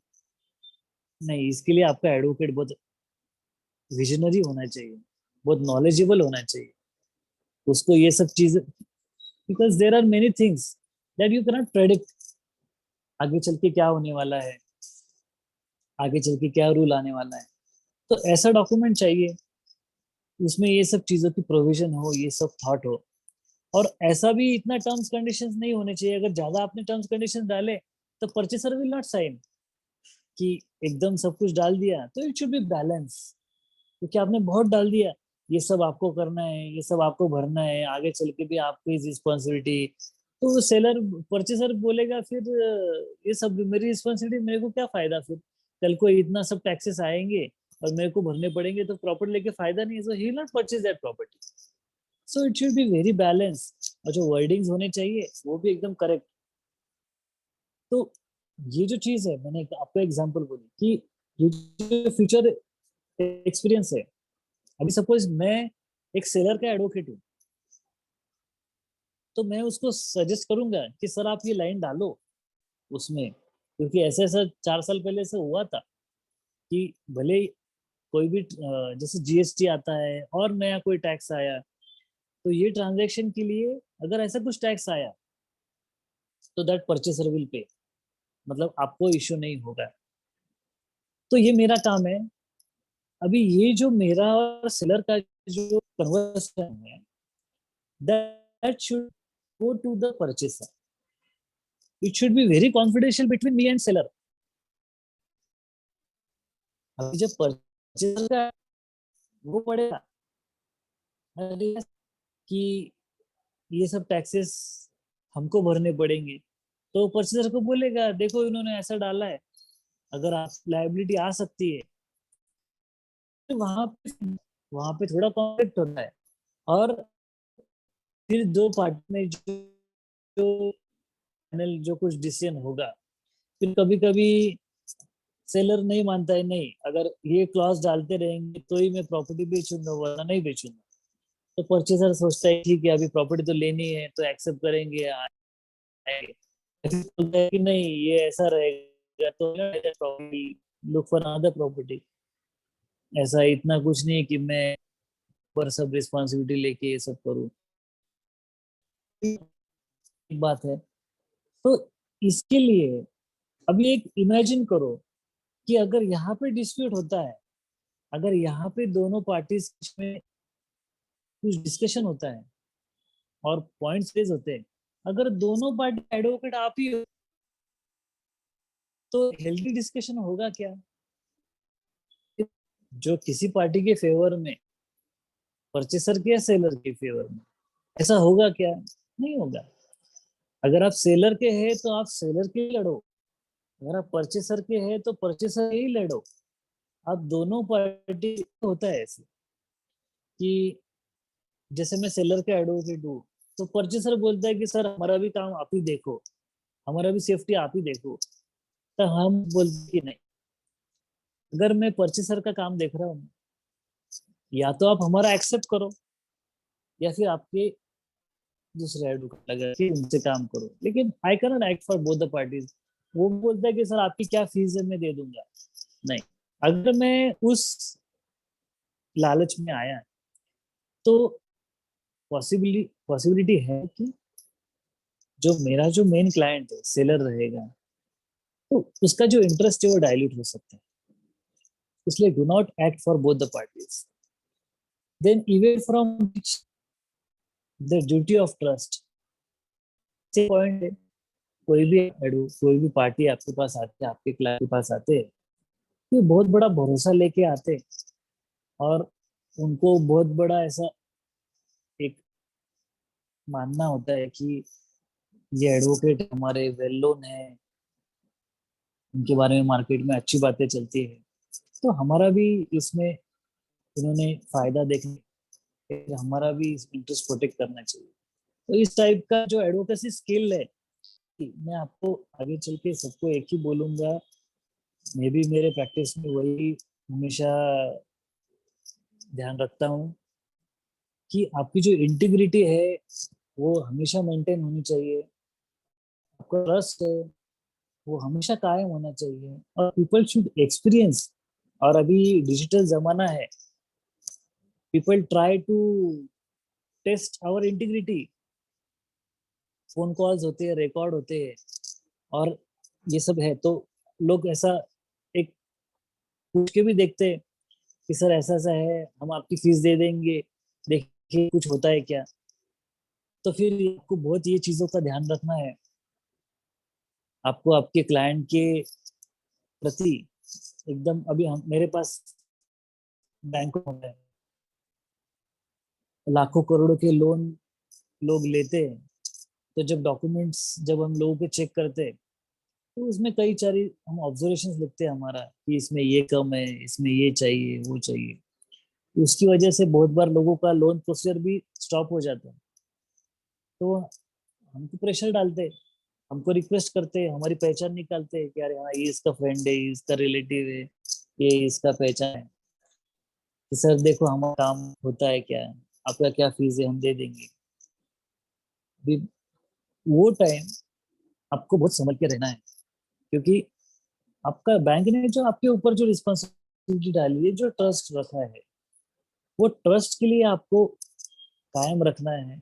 नहीं, इसके लिए आपका एडवोकेट बहुत विजनरी होना चाहिए, बहुत नॉलेजेबल होना चाहिए, उसको ये सब चीजें, because there are many things that you cannot predict, आगे चल के क्या होने वाला है, आगे चल के क्या रूल आने वाला है। तो ऐसा डॉक्यूमेंट चाहिए उसमें ये सब चीजों की प्रोविजन हो, ये सब थॉट हो, और ऐसा भी इतना टर्म्स कंडीशंस नहीं होने चाहिए। अगर ज्यादा आपने टर्म्स कंडीशंस डाले तो परचेसर विल नॉट साइन, कि एकदम सब कुछ डाल दिया, तो इट शुड बी बैलेंस, क्योंकि आपने बहुत डाल दिया, ये सब आपको करना है, ये सब आपको भरना है, आगे चल के भी आपकी रिस्पॉन्सिबिलिटी, तो सेलर परचेसर बोलेगा फिर ये सब मेरी रिस्पॉन्सिबिलिटी, मेरे को क्या फायदा, फिर कल को इतना सब टैक्सेस आएंगे और मेरे को भरने पड़ेंगे, तो प्रॉपर्टी लेके फायदा नहीं है, so he will not purchase that property. So it should be very balance, और जो वर्डिंग्स होने चाहिए वो भी एकदम करेक्ट। तो ये जो चीज है, मैंने आपको एग्जांपल बोली कि ये जो फ्यूचर एक्सपीरियंस है, अभी सपोज मैं एक सेलर का एडवोकेट हूँ, तो मैं उसको सजेस्ट करूंगा कि सर आप ये लाइन डालो उसमें, क्योंकि ऐसा ऐसा 4 साल पहले से हुआ था कि भले कोई भी जैसे जीएसटी आता है और नया कोई टैक्स आया, तो ये ट्रांजैक्शन के लिए अगर ऐसा कुछ टैक्स आया तो दैट परचेसर विल पे, मतलब आपको इश्यू नहीं होगा। तो ये मेरा काम है। अभी ये जो मेरा और सेलर का जो कन्वर्सेशन है, that should go to the purchaser, it should be very confidential between me and seller. अभी जब परचेसर का वो पड़ेगा कि ये सब टैक्सेस हमको भरने पड़ेंगे, तो परचेसर को बोलेगा देखो इन्होंने ऐसा डाला है, अगर आप लायबिलिटी आ सकती है, तो वहां पे थोड़ा कॉन्फ्लिक्ट होता है, और फिर दो पार्टी में जो फाइनल जो कुछ डिसीजन होगा, फिर कभी कभी सेलर नहीं मानता है, नहीं अगर ये क्लॉज डालते रहेंगे तो ही मैं प्रॉपर्टी बेचूंगा, वरना नहीं बेचूंगा। तो परचेसर सोचता है ठीक है अभी प्रॉपर्टी तो लेनी है तो एक्सेप्ट करेंगे, आएंगे। फिर बोलता है कि नहीं ये ऐसा रहेगा तो property, look for another property. ऐसा इतना कुछ नहीं है कि मैं पर सब रिस्पॉन्सिबिलिटी लेके ये सब करूँ, एक बात है। तो इसके लिए अभी एक इमेजिन करो कि अगर यहाँ पे डिस्प्यूट होता है, अगर यहाँ पे दोनों पार्टीज में कुछ डिस्कशन होता है और पॉइंट्स रेज होते हैं, अगर दोनों पार्टी एडवोकेट आप ही हो, तो हेल्दी डिस्कशन होगा क्या? जो किसी पार्टी के फेवर में, परचेसर के या सेलर के फेवर में, ऐसा होगा क्या? नहीं होगा। अगर आप सेलर के हैं तो आप सेलर के ही लड़ो, अगर आप परचेसर के हैं तो परचेसर ही लड़ो। आप दोनों पार्टी, होता है ऐसे कि जैसे मैं सेलर का एडवोकेट हूँ, तो परचेसर बोलता है कि सर हमारा भी काम आप ही देखो, हमारा भी सेफ्टी आप ही देखो, तो हम बोलते कि नहीं, अगर मैं परचेसर का काम देख रहा हूँ, या तो आप हमारा एक्सेप्ट करो या फिर आपके दूसरे एडवोकेट लगा कि उनसे काम करो, लेकिन I can not act for both the parties. वो बोलता है कि सर आपकी क्या फीस है मैं दे दूंगा, नहीं। अगर मैं उस लालच में आया तो पॉसिबिलिटी है कि जो मेरा जो मेन क्लाइंट है सेलर रहेगा, तो उसका जो इंटरेस्ट है वो डाइल्यूट हो सकता है। इसलिए do not act for both the parties, then even from the duty of trust से पॉइंट है, कोई भी पार्टी आपके पास आते, आपके क्लाइंट के पास आते, ये बहुत बड़ा भरोसा लेके आते, और उनको बहुत बड़ा ऐसा एक मानना होता है कि ये एडवोकेट हमारे वेल नोन है, उनके बारे में मार्केट में अच्छी बातें चलती है, तो हमारा भी इसमें उन्होंने फायदा देखने, हमारा भी इंटरेस्ट प्रोटेक्ट करना चाहिए। तो इस टाइप का जो एडवोकेसी स्किल है, मैं आपको आगे चल के सबको एक ही बोलूंगा, मैं भी मेरे प्रैक्टिस में वही हमेशा ध्यान रखता हूँ कि आपकी जो इंटीग्रिटी है वो हमेशा मेंटेन होनी चाहिए, आपका ट्रस्ट है वो हमेशा कायम होना चाहिए, और पीपल शुड एक्सपीरियंस। और अभी डिजिटल जमाना है, people try to test our integrity, phone calls होते हैं, रिकॉर्ड होते हैं, और ये सब है, तो लोग ऐसा एक पूछ के भी देखते हैं कि सर ऐसा ऐसा है, हम आपकी फीस दे देंगे, देखिए कुछ होता है क्या। तो फिर आपको बहुत ये चीजों का ध्यान रखना है, आपको आपके क्लाइंट के प्रति एकदम, अभी हम मेरे पास बैंकों में लाखों करोड़ों के लोन लोग लेते हैं, तो जब डॉक्यूमेंट्स जब हम लोगों के चेक करते हैं, तो उसमें कई सारी हम ऑब्जर्वेशंस लिखते हैं हमारा कि इसमें ये कम है, इसमें ये चाहिए, वो चाहिए, तो उसकी वजह से बहुत बार लोगों का लोन प्रोसीजर भी स्टॉप हो जाता है। तो हमको प्रेशर डालते हैं, हमको रिक्वेस्ट करते हैं, हमारी पहचान निकालते हैं कि अरे हाँ ये इसका फ्रेंड है, ये इसका रिलेटिव है, ये इसका पहचान है, कि सर देखो हमारा काम होता है क्या, आपका क्या फीस है, हम दे देंगे। भी वो टाइम आपको बहुत समझ के रहना है, क्योंकि आपका बैंक ने जो आपके ऊपर जो रिस्पॉन्सिबिलिटी डाली है, जो ट्रस्ट रखा है, वो ट्रस्ट के लिए आपको कायम रखना है,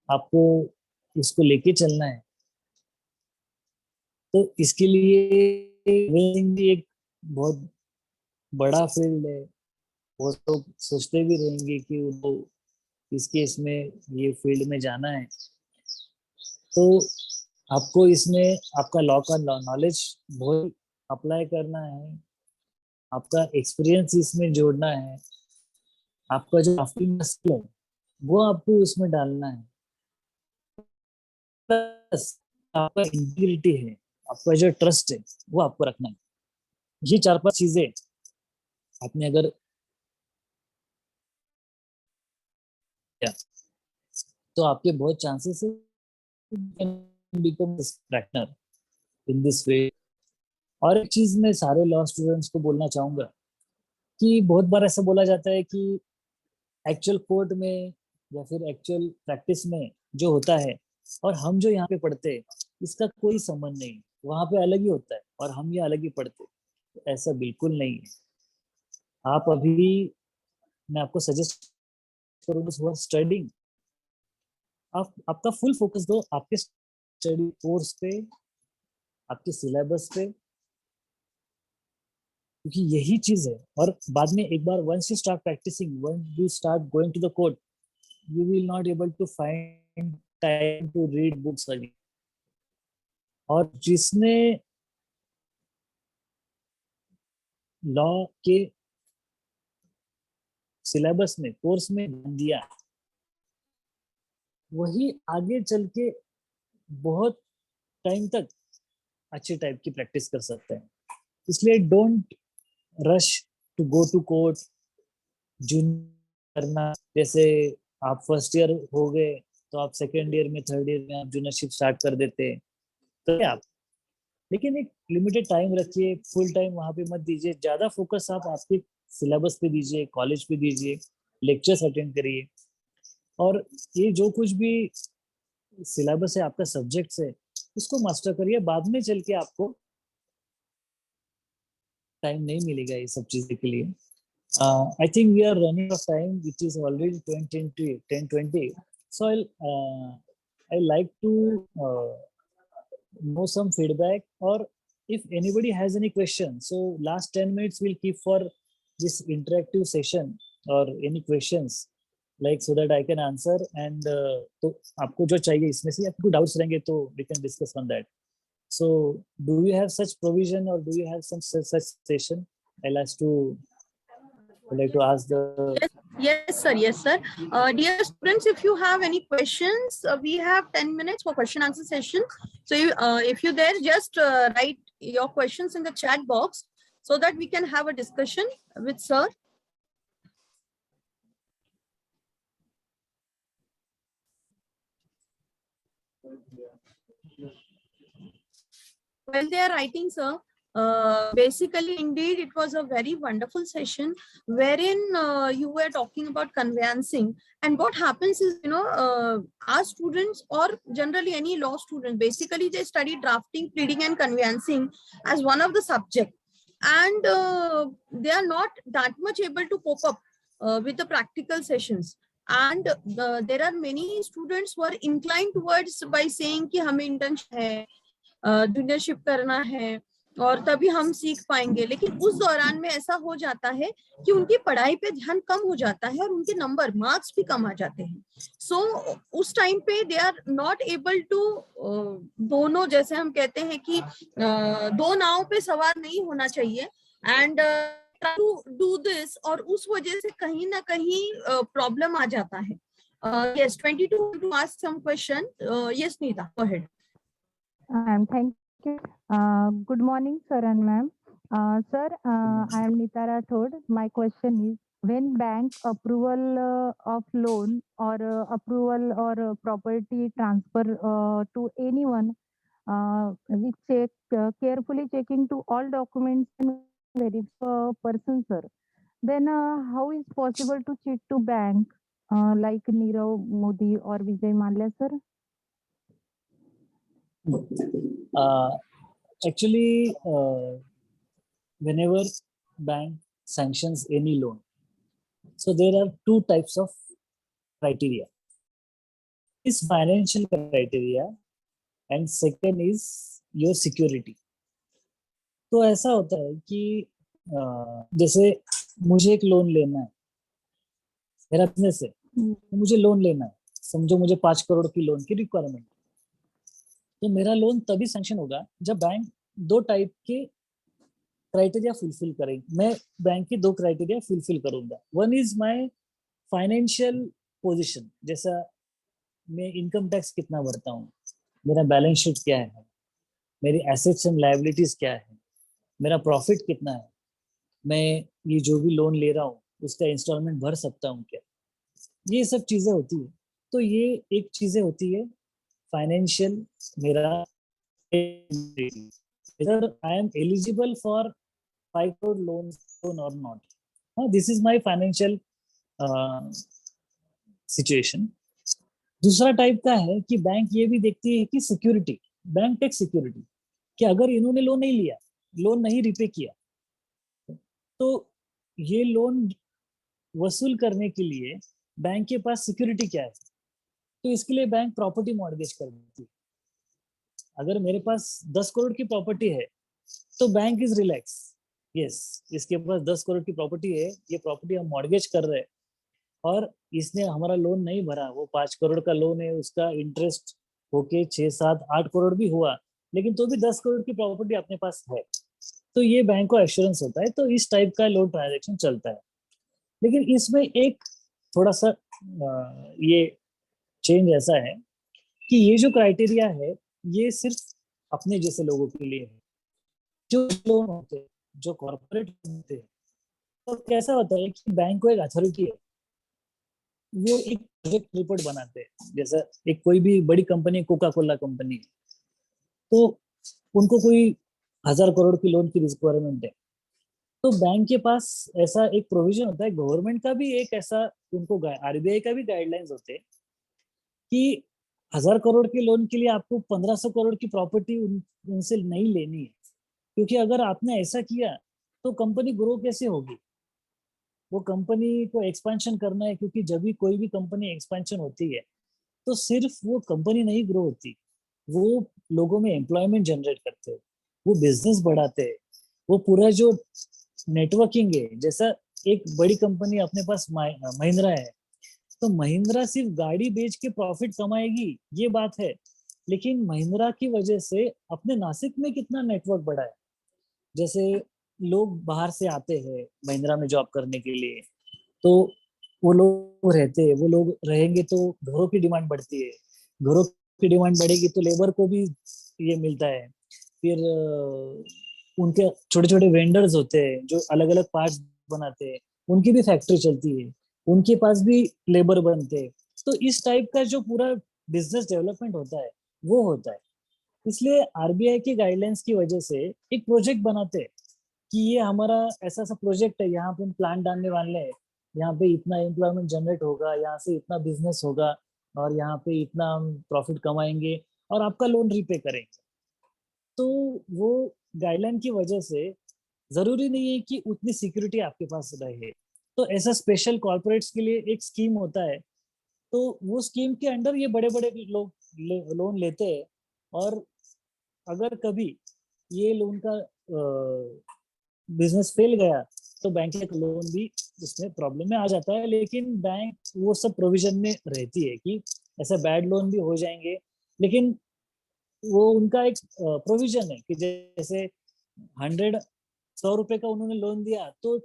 आपको इसको लेके चलना है। तो इसके लिए ट्रेनिंग भी एक बहुत बड़ा फील्ड है, बहुत लोग सोचते भी रहेंगे कि उनको इस केस में ये फील्ड में जाना है, तो आपको इसमें आपका लॉ का नॉलेज बहुत अप्लाई करना है, आपका एक्सपीरियंस इसमें जोड़ना है, आपका जो ड्राफ्टिंग स्किल है वो आपको इसमें डालना है, प्लस आपका इंटीग्रिटी है, आपका जो ट्रस्ट है वो आपको रखना है। ये 4-5 चीजें आपने अगर किया, तो आपके बहुत चांसेस है become practitioner in this way. और एक चीज मैं सारे लॉ स्टूडेंट्स को बोलना चाहूंगा कि बहुत बार ऐसा बोला जाता है कि एक्चुअल कोर्ट में या फिर एक्चुअल प्रैक्टिस में जो होता है और हम जो यहाँ पे पढ़ते हैं, इसका कोई संबंध नहीं, वहां पे अलग ही होता है और हम ये अलग ही पढ़ते हैं। तो ऐसा बिल्कुल नहीं है। आप अभी, मैं आपको सजेस्ट करूंगा स्टडिंग, आप आपका फुल फोकस दो आपके स्टडी कोर्स पे, आपके सिलेबस पे, क्योंकि यही चीज है। और बाद में एक बार once you start practising, once you start going to the court, you will not able to find time to read books again। और जिसने लॉ के सिलेबस में, कोर्स में ध्यान दिया, वही आगे चल के बहुत टाइम तक अच्छे टाइप की प्रैक्टिस कर सकते हैं। इसलिए don't rush to go to court, junior करना। जैसे आप फर्स्ट ईयर हो गए तो आप सेकेंड ईयर में, थर्ड ईयर में आप जूनियरशिप स्टार्ट कर देते हैं, तो आप, लेकिन एक लिमिटेड टाइम रखिए, फुल टाइम वहां पे मत दीजिए, ज्यादा फोकस आप आपके सिलेबस पे दीजिए, कॉलेज पे दीजिए, लेक्चर्स अटेंड करिए, और ये जो कुछ भी सिलेबस है, आपका सब्जेक्ट्स है, उसको मास्टर करिए। बाद में चल के आपको टाइम नहीं मिलेगा ये सब चीजें के लिए। I think we are running out of time, which is already 10:20. So I like to know some feedback, or if anybody has any questions. So last 10 minutes we'll keep for this interactive session, or any questions, like so that I can answer, and तो आपको जो चाहिए इसमें से, आपको doubts रहेंगे तो we can discuss on that. So do you have such provision or do you have some such session? I'd like to ask the Yes, sir. Yes, sir. Dear students, if you have any questions, we have 10 minutes for question answer session. So if you there, just write your questions in the chat box so that we can have a discussion with sir. While they are writing, sir, basically, indeed, it was a very wonderful session wherein you were talking about conveyancing. And what happens is, our students or generally any law student, basically they study drafting, pleading and conveyancing as one of the subject. And they are not that much able to cope up with the practical sessions. And there are many students who are inclined towards by saying कि हमें internship है, जूनियरशिप करना है और तभी हम सीख पाएंगे, लेकिन उस दौरान में ऐसा हो जाता है कि उनकी पढ़ाई पे ध्यान कम हो जाता है और उनके नंबर मार्क्स भी कम आ जाते हैं. सो उस टाइम पे they are not able to, दोनों जैसे हम कहते हैं कि दो नाव पे सवार नहीं होना चाहिए, एंड टू डू दिस, और उस वजह से कहीं ना कहीं प्रॉब्लम आ जाता है. Yes, 22 to ask some question. Yes, Neeta, go ahead. Thank you. Good morning, sir and ma'am. Sir, I am Neeta Rathod. My question is, when bank approval of loan or approval or property transfer to anyone, we carefully checking to all documents and verify person, sir. Then how is possible to check to bank like Nirav Modi or Vijay Mallya, sir? Actually, whenever bank sanctions any loan, so there are two types of criteria. Is financial criteria and second is your security. तो ऐसा होता है कि जैसे मुझे एक loan लेना है, मेरा बिजनेस है, मुझे लोन लेना है, समझो मुझे 5 करोड़ की लोन की रिक्वायरमेंट, तो मेरा लोन तभी सैंक्शन होगा जब बैंक दो टाइप के क्राइटेरिया फुलफिल करेंगे. मैं बैंक की दो क्राइटेरिया फुलफिल करूंगा. One is my financial position, जैसा मैं इनकम टैक्स कितना भरता हूँ, मेरा बैलेंस शीट क्या है, मेरी एसेट्स एंड लायबिलिटीज क्या है, मेरा प्रॉफिट कितना है, मैं ये जो भी लोन ले रहा हूँ उसका इंस्टॉलमेंट भर सकता हूँ क्या, ये सब चीजें होती है. तो ये एक चीजें होती है फाइनेंशियल, मेरा whether I am eligible for 5 crore loan or not. This is my financial situation. दूसरा टाइप का है कि बैंक ये भी देखती है कि सिक्योरिटी, बैंक टेक सिक्योरिटी, कि अगर इन्होंने लोन नहीं लिया, लोन नहीं रिपे किया, तो ये लोन वसूल करने के लिए बैंक के पास सिक्योरिटी क्या है. तो इसके लिए बैंक प्रॉपर्टी मॉर्गेज कर देती है. अगर मेरे पास 10 करोड़ की प्रॉपर्टी है तो बैंक इज रिलैक्स, यस इसके पास 10 करोड़ की प्रॉपर्टी है, ये प्रॉपर्टी हम मॉर्गेज कर रहे हैं और इसने हमारा लोन नहीं भरा, वो 5 करोड़ का लोन है, उसका इंटरेस्ट होके 6, 7, 8 करोड़ भी हुआ, लेकिन तो भी 10 करोड़ की प्रॉपर्टी अपने पास है, तो ये बैंक को एश्योरेंस होता है. तो इस टाइप का लोन ट्रांजेक्शन चलता है. लेकिन इसमें एक थोड़ा सा ये चेंज ऐसा है कि ये जो क्राइटेरिया है ये सिर्फ अपने जैसे लोगों के लिए है. जो लोन होते हैं, जो कॉर्पोरेट होते हैं, तो कैसा होता है कि बैंक को एक अथॉरिटी है, वो एक प्रोजेक्ट रिपोर्ट बनाते हैं. जैसा एक कोई भी बड़ी कंपनी, कोका कोला कंपनी, तो उनको कोई 1000 करोड़ की लोन की रिक्वायरमेंट है, तो बैंक के पास ऐसा एक प्रोविजन होता है, गवर्नमेंट का भी एक ऐसा, उनको आरबीआई का भी गाइडलाइंस होते हैं कि 1000 करोड़ के लोन के लिए आपको 1500 करोड़ की प्रॉपर्टी उनसे नहीं लेनी है, क्योंकि अगर आपने ऐसा किया तो कंपनी ग्रो कैसे होगी. वो कंपनी को एक्सपेंशन करना है, क्योंकि जब भी कोई भी कंपनी एक्सपेंशन होती है तो सिर्फ वो कंपनी नहीं ग्रो होती, वो लोगों में एम्प्लॉयमेंट जनरेट करते हैं, वो बिजनेस बढ़ाते हैं, वो पूरा जो नेटवर्किंग है. जैसा एक बड़ी कंपनी अपने पास महिंद्रा है, तो महिंद्रा सिर्फ गाड़ी बेच के प्रॉफिट कमाएगी ये बात है, लेकिन महिंद्रा की वजह से अपने नासिक में कितना नेटवर्क बढ़ा है। जैसे लोग बाहर से आते हैं महिंद्रा में जॉब करने के लिए, तो वो लोग रहते हैं, वो लोग रहेंगे तो घरों की डिमांड बढ़ती है, घरों की डिमांड बढ़ेगी तो लेबर को भी ये मिलता है। फिर उनके छोटे छोटे वेंडर्स होते हैं जो अलग अलग पार्ट्स बनाते हैं, उनकी भी फैक्ट्री चलती है, उनके पास भी लेबर बनते हैं। तो इस टाइप का जो पूरा बिजनेस डेवलपमेंट होता है वो होता है। इसलिए आरबीआई की गाइडलाइंस की वजह से एक प्रोजेक्ट बनाते हैं कि ये हमारा ऐसा सा प्रोजेक्ट है, यहाँ पे हम प्लान डालने वाले हैं, यहाँ पे इतना एम्प्लॉयमेंट जनरेट होगा, यहाँ से इतना बिजनेस होगा, और यहाँ पे इतना हम प्रॉफिट कमाएंगे और आपका लोन रीपे करेंगे। तो वो गाइडलाइन की वजह से जरूरी नहीं है कि उतनी सिक्योरिटी आपके पास रहे। तो ऐसा स्पेशल कॉर्पोरेट्स के लिए एक स्कीम होता है, तो वो स्कीम के अंडर ये बड़े बड़े लोग लोन लेते हैं। और अगर कभी ये लोन का बिजनेस फेल गया तो बैंक का लोन भी उसमें प्रॉब्लम में आ जाता है। लेकिन बैंक वो सब प्रोविजन में रहती है कि ऐसा बैड लोन भी हो जाएंगे, लेकिन वो उनका एक प्रोविजन है कि जैसे 100 रुपए का उन्होंने लोन दिया तो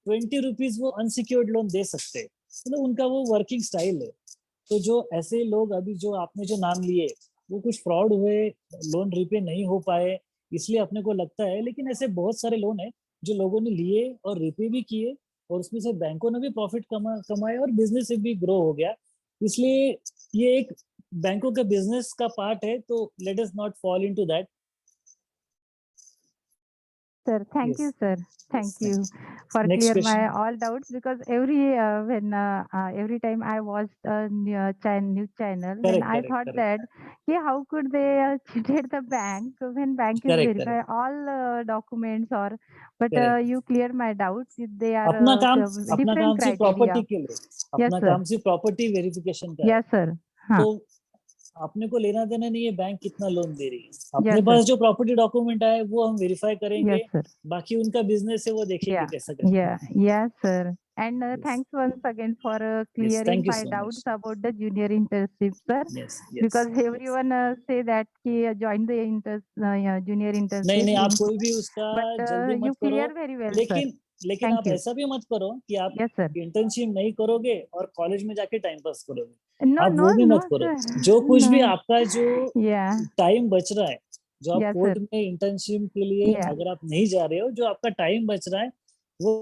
20 रुपीज वो अनसिक्योर्ड लोन दे सकते हैं। मतलब उनका वो वर्किंग स्टाइल है। तो जो ऐसे लोग अभी जो आपने जो नाम लिए वो कुछ फ्रॉड हुए, लोन रिपे नहीं हो पाए इसलिए अपने को लगता है, लेकिन ऐसे बहुत सारे लोन है जो लोगों ने लिए और रिपे भी किए, और उसमें से बैंकों ने भी प्रॉफिट कमाए और बिजनेस भी ग्रो हो गया। इसलिए ये एक बैंकों के बिजनेस का पार्ट है, तो let us not fall into that. Sir, thank you, yes, sir. Yes, Thank you for next clear my question. all doubts, because every time I watched a news channel, when correct, I correct, thought correct, that, yeah, how could they cheated the bank when bank is correct, verify correct. all documents, or but correct. you clear my doubts. They are अपना different काम सिर्फ property criteria. के लिए, Yes, अपना sir. काम सिर्फ property verification का है। Yes, sir. तो Huh. अपने को लेना देना नहीं है बैंक कितना लोन दे रही है। Yes, अपने sir. पास जो प्रॉपर्टी डॉक्यूमेंट आए वो हम वेरीफाई Yes, करेंगे, sir. बाकी उनका बिजनेस है वो देखेंगे Yeah, कैसा करते yeah, हैं। yes, sir. And yes, thanks once again for yes, clearing thank you my so doubts much. about the junior internship, sir. Yes, yes, Because yes. everyone say that he join the yeah, junior नहीं, internship नहीं, आप in, कोई भी उसका but जल्दी you मत करो। clear very well, sir. लेकिन लेकिन Thank आप you. ऐसा भी मत करो कि आप Yes, sir. इंटर्नशिप नहीं करोगे और कॉलेज में जाके टाइम पास करोगे। No, आप no, वो भी no, मत करो। sir. जो कुछ भी No. आपका जो Yeah, टाइम बच रहा है, जो आप yes, कोर्ट sir. में इंटर्नशिप के लिए Yeah, अगर आप नहीं जा रहे हो, जो आपका टाइम बच रहा है वो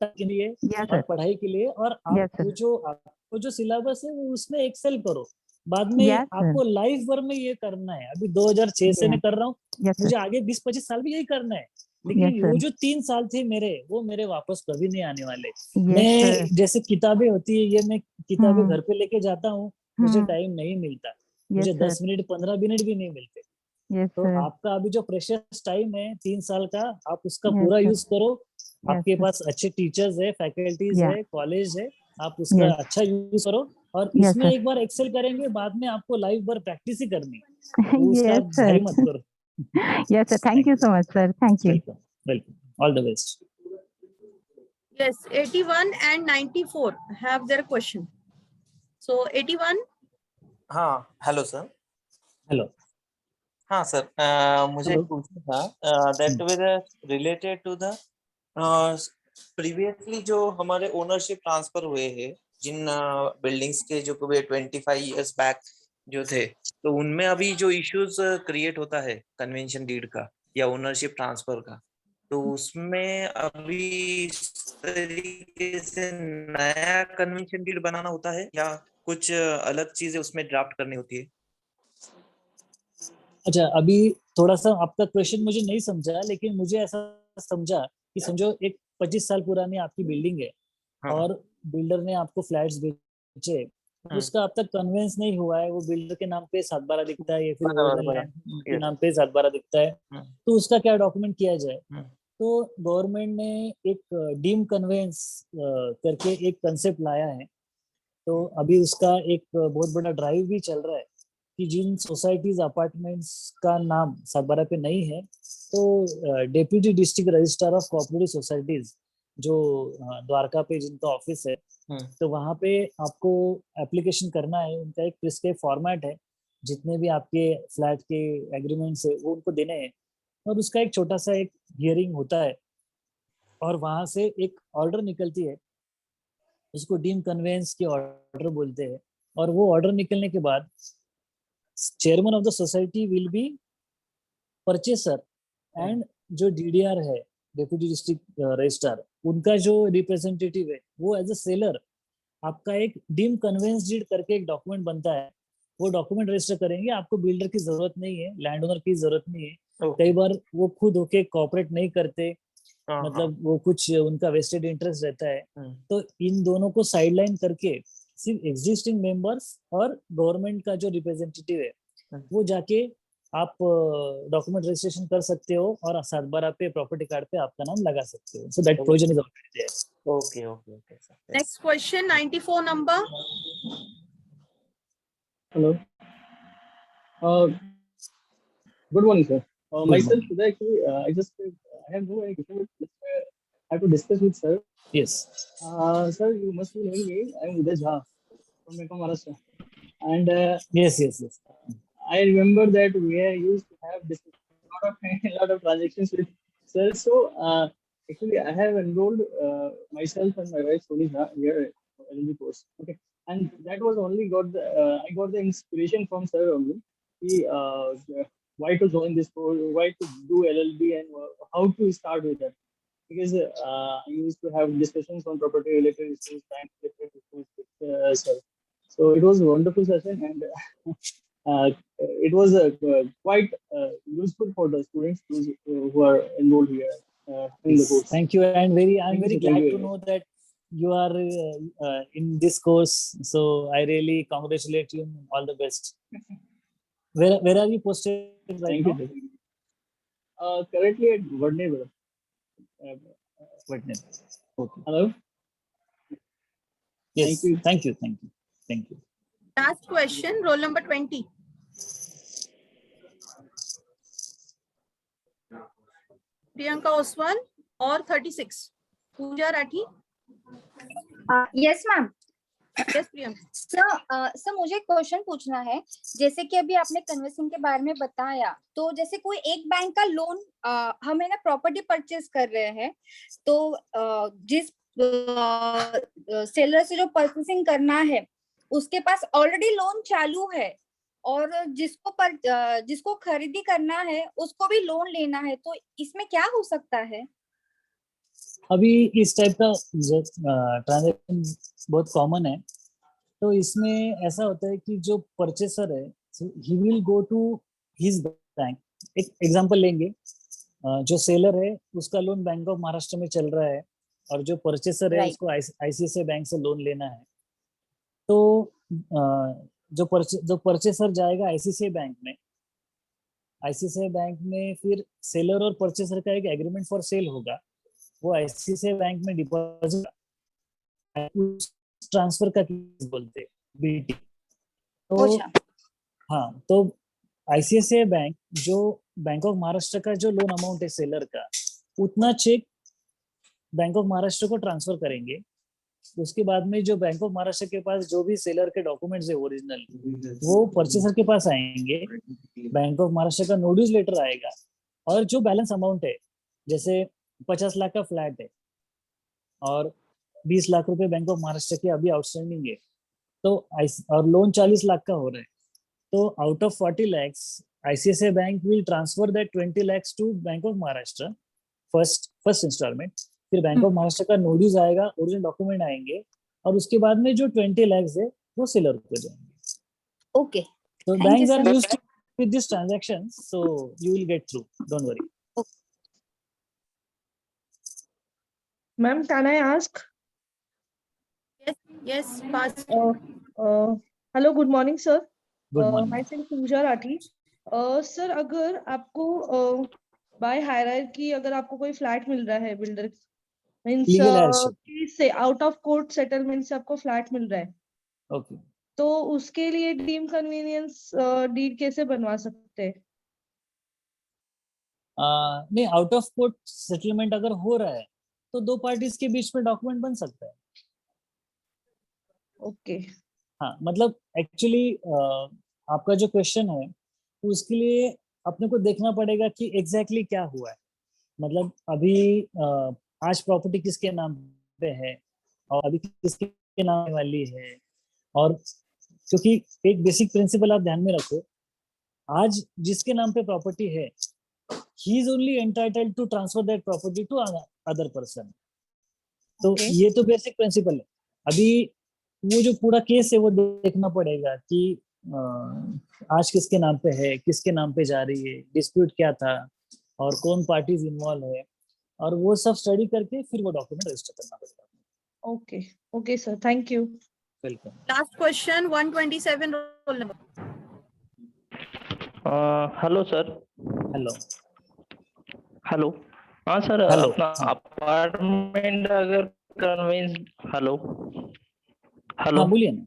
के लिए yes, और sir. पढ़ाई के लिए, और आप Yes, sir. वो जो आपको जो सिलेबस है वो उसमें एक्सेल करो। बाद में Yes, sir. आपको लाइफ भर में ये करना है। अभी 2006 से Yeah, मैं कर रहा हूँ, yes, sir. मुझे आगे 20-25 साल भी यही करना है। Yes, लेकिन sir. वो जो 3 साल थे मेरे, वो मेरे वापस कभी नहीं आने वाले। Yes, sir. मैं जैसे किताबें होती है, ये मैं किताबें Hmm. घर पे लेके जाता हूँ, मुझे Hmm. टाइम नहीं मिलता। Yes, मुझे sir. 10 मिनट 15 मिनट भी नहीं मिलते। Yes, तो sir. आपका अभी जो प्रेशियस टाइम है 3 साल का, आप उसका Yes, पूरा sir. यूज करो। Yes, आपके sir. पास अच्छे टीचर्स है, फैकल्टीज Yeah. है, कॉलेज है, आप उसका Yes. अच्छा यूज करो। और Yes, इसमें sir. एक बार एक्सेल करेंगे, बाद में आपको लाइफ भर प्रैक्टिस ही करनी है। तो उसका Yes, आप sir. जारी मत करो। Yes, sir. Thank thank you you, so much, sir. Thank you. Welcome, welcome, all the best. Yes, 81 and 94 have their question. So 81. हाँ, हेलो सर। हेलो। हाँ सर, मुझे हेलो। एक पूछना था that with related to the previously जो हमारे ownership transfer हुए हैं जिन बिल्डिंग्स के जो 25 इयर्स बैक जो थे, तो उनमें अभी जो इश्यूज क्रिएट होता है कन्वेंशन डीड का या ओनरशिप ट्रांसफर का, तो उसमें अभी इस तरीके से नया कन्वेंशन डीड बनाना होता है या कुछ अलग चीजें उसमें ड्राफ्ट करनी होती है? अच्छा, अभी थोड़ा सा आपका क्वेश्चन मुझे नहीं समझा, लेकिन मुझे ऐसा समझा कि समझो एक 25 साल पुरानी आपकी बिल्डिंग है हाँ। और बिल्डर ने आपको फ्लैट्स बेचे, उसका अब तक कन्वेंस नहीं हुआ है, वो बिल्डर के नाम पे 7/12 दिखता है या फिर बराबर, ओरिजिनल लैंड के यस। नाम पे 7/12 दिखता है। तो उसका क्या डॉक्यूमेंट किया जाए? हम्म। तो गवर्नमेंट ने एक डीम कन्वेंस करके एक कंसेप्ट लाया है। तो अभी उसका एक बहुत बड़ा ड्राइव भी चल रहा है कि जिन सोसाइटीज अपार्टमेंट्स का नाम 7/12 पे नहीं है, तो deputy district registrar of cooperative societies जो द्वारका पे जिनका ऑफिस है, तो वहाँ पे आपको एप्लीकेशन करना है। उनका एक प्रिस्क्राइब फॉर्मेट है, जितने भी आपके फ्लैट के एग्रीमेंट्स है वो उनको देने हैं, और उसका एक छोटा सा एक हियरिंग होता है, और वहां से एक ऑर्डर निकलती है, उसको डीम कन्वेंस की ऑर्डर बोलते हैं। और वो ऑर्डर निकलने के बाद chairman of the society will be purchaser, and जो डीडीआर है, डेप्यूटी डिस्ट्रिक्ट रजिस्ट्रार, उनका जो रिप्रेजेंटेटिव है, वो एज अ सेलर आपका एक डीम कन्वेंस डीड करके एक डॉक्यूमेंट बनता है, वो डॉक्यूमेंट रजिस्टर करेंगे। आपको बिल्डर की जरूरत नहीं है, लैंड ओनर की जरूरत नहीं है। कई बार वो खुद होके कॉपरेट नहीं करते, मतलब वो कुछ उनका वेस्टेड इंटरेस्ट रहता है। तो इन दोनों को साइडलाइन करके सिर्फ एग्जिस्टिंग मेंबर्स और गवर्नमेंट का जो रिप्रेजेंटेटिव है, वो जाके आप डॉक्यूमेंट रजिस्ट्रेशन कर सकते हो, और 7/12 पे प्रॉपर्टी कार्ड पे आपका नाम लगा सकते हो। So that provision is already there. Okay okay okay sir. Next question, 94 number. Hello. Good morning, sir. Myself, morning. today actually, I have no any question, but I have to discuss with sir. Yes. Sir, you must be knowing me. I am Uday Jha from Bank of Maharashtra, and Yes. I remember that we used to have a lot of transactions with sir. So actually, I have enrolled myself and my wife Soni Jha here at LLB course. Okay, and that was only I got the inspiration from sir only. Why to join this course, why to do LLB, and how to start with that. Because I used to have discussions on property related issues, bank related issues with sir. So it was a wonderful session, and it was quite useful for the students who are enrolled here in the course. Thank you, and I'm Thank very you, glad thank to you. know that you are in this course. So I really congratulate you. All the best. Where are you posted right Thank now? you. Currently at Vadnebra. Witness. Okay. Hello. Yes. Thank you. Thank you. Last question, roll number 20. Priyanka Oswal or 36. Pooja Rathi. Yes ma'am. Yes, Priyanka. Sir मुझे question पूछना है। जैसे कि अभी आपने convincing के बारे में बताया, तो जैसे कोई एक बैंक का लोन हम है ना प्रॉपर्टी परचेज कर रहे हैं, तो जिस सेलर से जो परचेसिंग करना है उसके पास ऑलरेडी लोन चालू है, और जिसको खरीदी करना है उसको भी लोन लेना है, तो इसमें क्या हो सकता है? अभी इस टाइप का ट्रांजैक्शन बहुत कॉमन है। तो इसमें ऐसा होता है कि जो परचेसर है, he will go to his bank. एक एग्जांपल लेंगे, जो सेलर है उसका लोन बैंक ऑफ महाराष्ट्र में चल रहा है, और जो परचेसर है Right. उसको आईसीआईसीआई बैंक से लोन लेना है। तो जो परचेसर जाएगा आईसीआईसीआई बैंक में फिर सेलर और परचेसर का एक एग्रीमेंट फॉर सेल होगा, वो आईसीआईसीआई बैंक में डिपॉजिट ट्रांसफर का केस बोलते हैं, बीटी। तो हाँ, तो आईसीआईसीआई बैंक जो बैंक ऑफ महाराष्ट्र का जो लोन अमाउंट है सेलर का, उतना चेक बैंक ऑफ महाराष्ट्र को ट्रांसफर करेंगे। उसके बाद में जो बैंक ऑफ महाराष्ट्र के पास जो भी सेलर के डॉक्यूमेंट्स है ओरिजिनल, वो परचेसर के पास आएंगे, बैंक ऑफ महाराष्ट्र का नोटिस लेटर आएगा, और जो बैलेंस अमाउंट है, जैसे 50 लाख का फ्लैट है और 20 लाख रुपए बैंक ऑफ महाराष्ट्र के अभी आउटस्टैंडिंग है, तो और लोन 40 लाख का हो रहा है, तो out of 40 lakhs ICICI bank will transfer that 20 lakhs to bank of Maharashtra first instalment. फिर बैंक ऑफ महाराष्ट्र का नोटिस आएगा, ओरिजिनल डॉक्यूमेंट आएंगे, और उसके बाद में जो 20 lakhs है वो सेलर को जाएंगे। ओके, तो banks are used to with this transaction, so you will get through, don't worry. Ma'am, can I ask? Yes, pass. Hello, good morning, sir. Good morning. Myself Pooja Rathi. Sir, अगर आपको by hierarchy अगर आपको कोई flat मिल रहा है builder means Legal hardship. से out of court settlement से आपको फ्लैट मिल रहा है, ओके। तो उसके लिए डीम कन्वीनियंस डीड कैसे बनवा सकते हैं? नहीं, आउट ऑफ कोर्ट सेटलमेंट अगर हो रहा है तो दो पार्टीज के बीच में डॉक्यूमेंट बन सकता है। ओके हाँ, मतलब एक्चुअली आपका जो क्वेश्चन है उसके लिए अपने को देखना पड़ेगा कि एग्जैक्टली क्या हुआ है। मतलब अभी आज प्रॉपर्टी किसके नाम पे है और अभी किसके नाम वाली है, और क्योंकि एक बेसिक प्रिंसिपल आप ध्यान में रखो, आज जिसके नाम पे प्रॉपर्टी है he is only entitled to transfer that property to other person. तो Okay. ये तो बेसिक प्रिंसिपल है। अभी वो जो पूरा केस है वो देखना पड़ेगा कि आज किसके नाम पे है, किसके नाम पे जा रही है, डिस्प्यूट क्या था और कौन पार्टीज इन्वॉल्व है, और वो सब स्टडी करके फिर वो डॉक्यूमेंट रजिस्टर करना पड़ेगा। Okay okay sir, thank you. Welcome. Last question, 127 roll number. Hello sir. Hello. Hello. हाँ सर, हेलो, अपना हाँ। अपार्टमेंट अगर कन्वेंस, हेलो हेलो। हाँ बोलिए ना।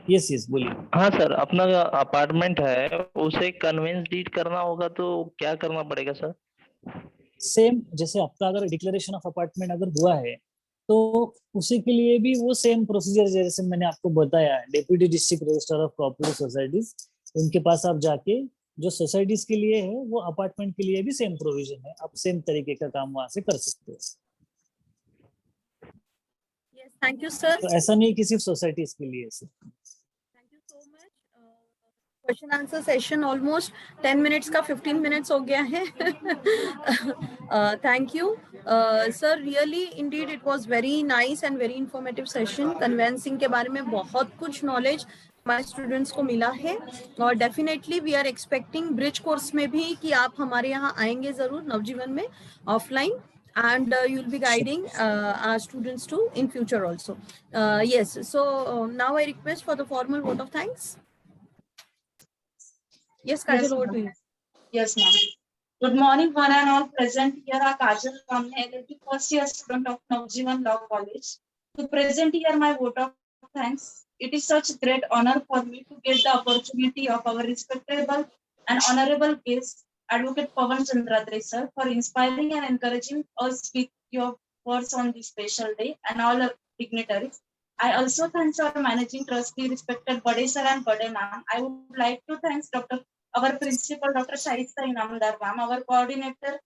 यस यस बोलिए। हाँ सर, अपना अपार्टमेंट है उसे कन्वेंस डीड करना होगा तो क्या करना पड़ेगा सर? सेम जैसे आपका अगर डिक्लेरेशन ऑफ अपार्टमेंट अगर हुआ है तो उसी के लिए भी वो सेम प्रोसीजर जैसे मैंने आपको बताया, deputy district registrar of cooperative societies, उनके पास आप जाके, जो सोसाइटीज के लिए है वो अपार्टमेंट के लिए भी सेम प्रोविजन है, आप सेम तरीके का काम वहां से कर सकते हो। Yes, thank you, sir. तो ऐसा नहीं कि सिर्फ सोसाइटीज के लिए सिर्फ। Thank you so much. Question answer session almost 10 minutes का 15 minutes हो गया है. Thank you. Sir, really indeed it was very nice and very informative session. Conveyancing के बारे में बहुत कुछ knowledge हमारे स्टूडेंट्स को मिला है, और definitely we are expecting bridge course में भी कि आप हमारे यहाँ आएंगे जरूर नवजीवन में offline, and you will be guiding our students too in future also. Yes, so now I request for the formal vote of thanks. Yes, Kajal, over to you. Yes, ma'am. Good morning, one and all present here are Kajal Kamhe, the first year student of Navjivan Law College. To present here my vote of thanks. It is such great honor for me to get the opportunity of our respectable and honorable guest, Advocate Pawan Chandradre sir, for inspiring and encouraging us with your words on this special day, and all our dignitaries. I also thank our managing trustee, respected Bade sir and Bade ma'am. I would like to thank our principal, Dr. Shaista Inamdar ma'am, our coordinator,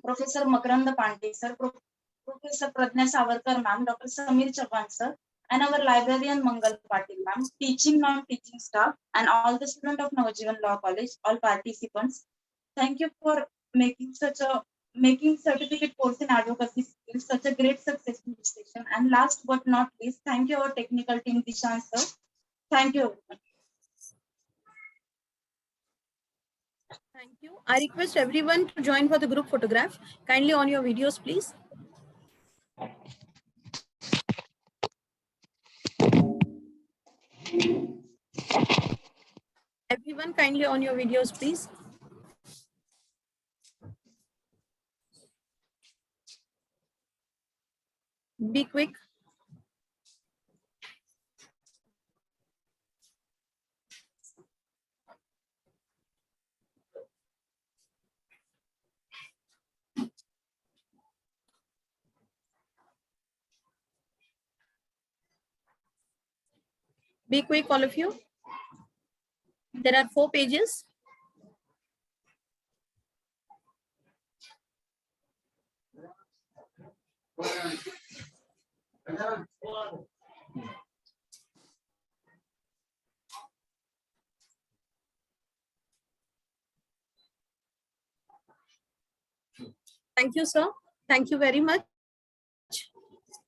Professor Makarand Pandey sir, Professor Pradnya Savarkar ma'am, Dr. Samir Chauhan sir, and our librarian Mangal Patil ma'am, teaching non-teaching staff, and all the students of Navjivan Law College, all participants. Thank you for making certificate course in advocacy skills such a great successful session. And last but not least, thank you our technical team, Dishan sir. Thank you. Thank you. I request everyone to join for the group photograph. Kindly on your videos, please. Everyone, kindly on your videos, please. Be quick. Be quick, all of you. There are 4 pages. Thank you, sir. Thank you very much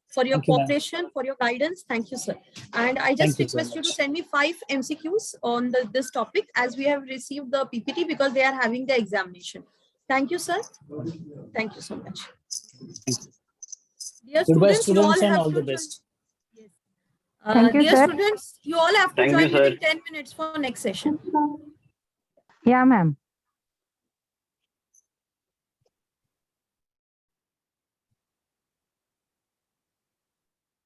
for your Thank you, ma'am. cooperation, for your guidance. Thank you, sir. And I just Thank you so request you to much. send me 5 MCQs on this topic, as we have received the PPT because they are having the examination. Thank you, sir. Thank you so much. Dear Goodbye, students, you all students, and have all to the join. best. Yes. Thank you, Dear sir. students, you all have to Thank you, join sir. within 10 minutes for next session. Yeah, ma'am.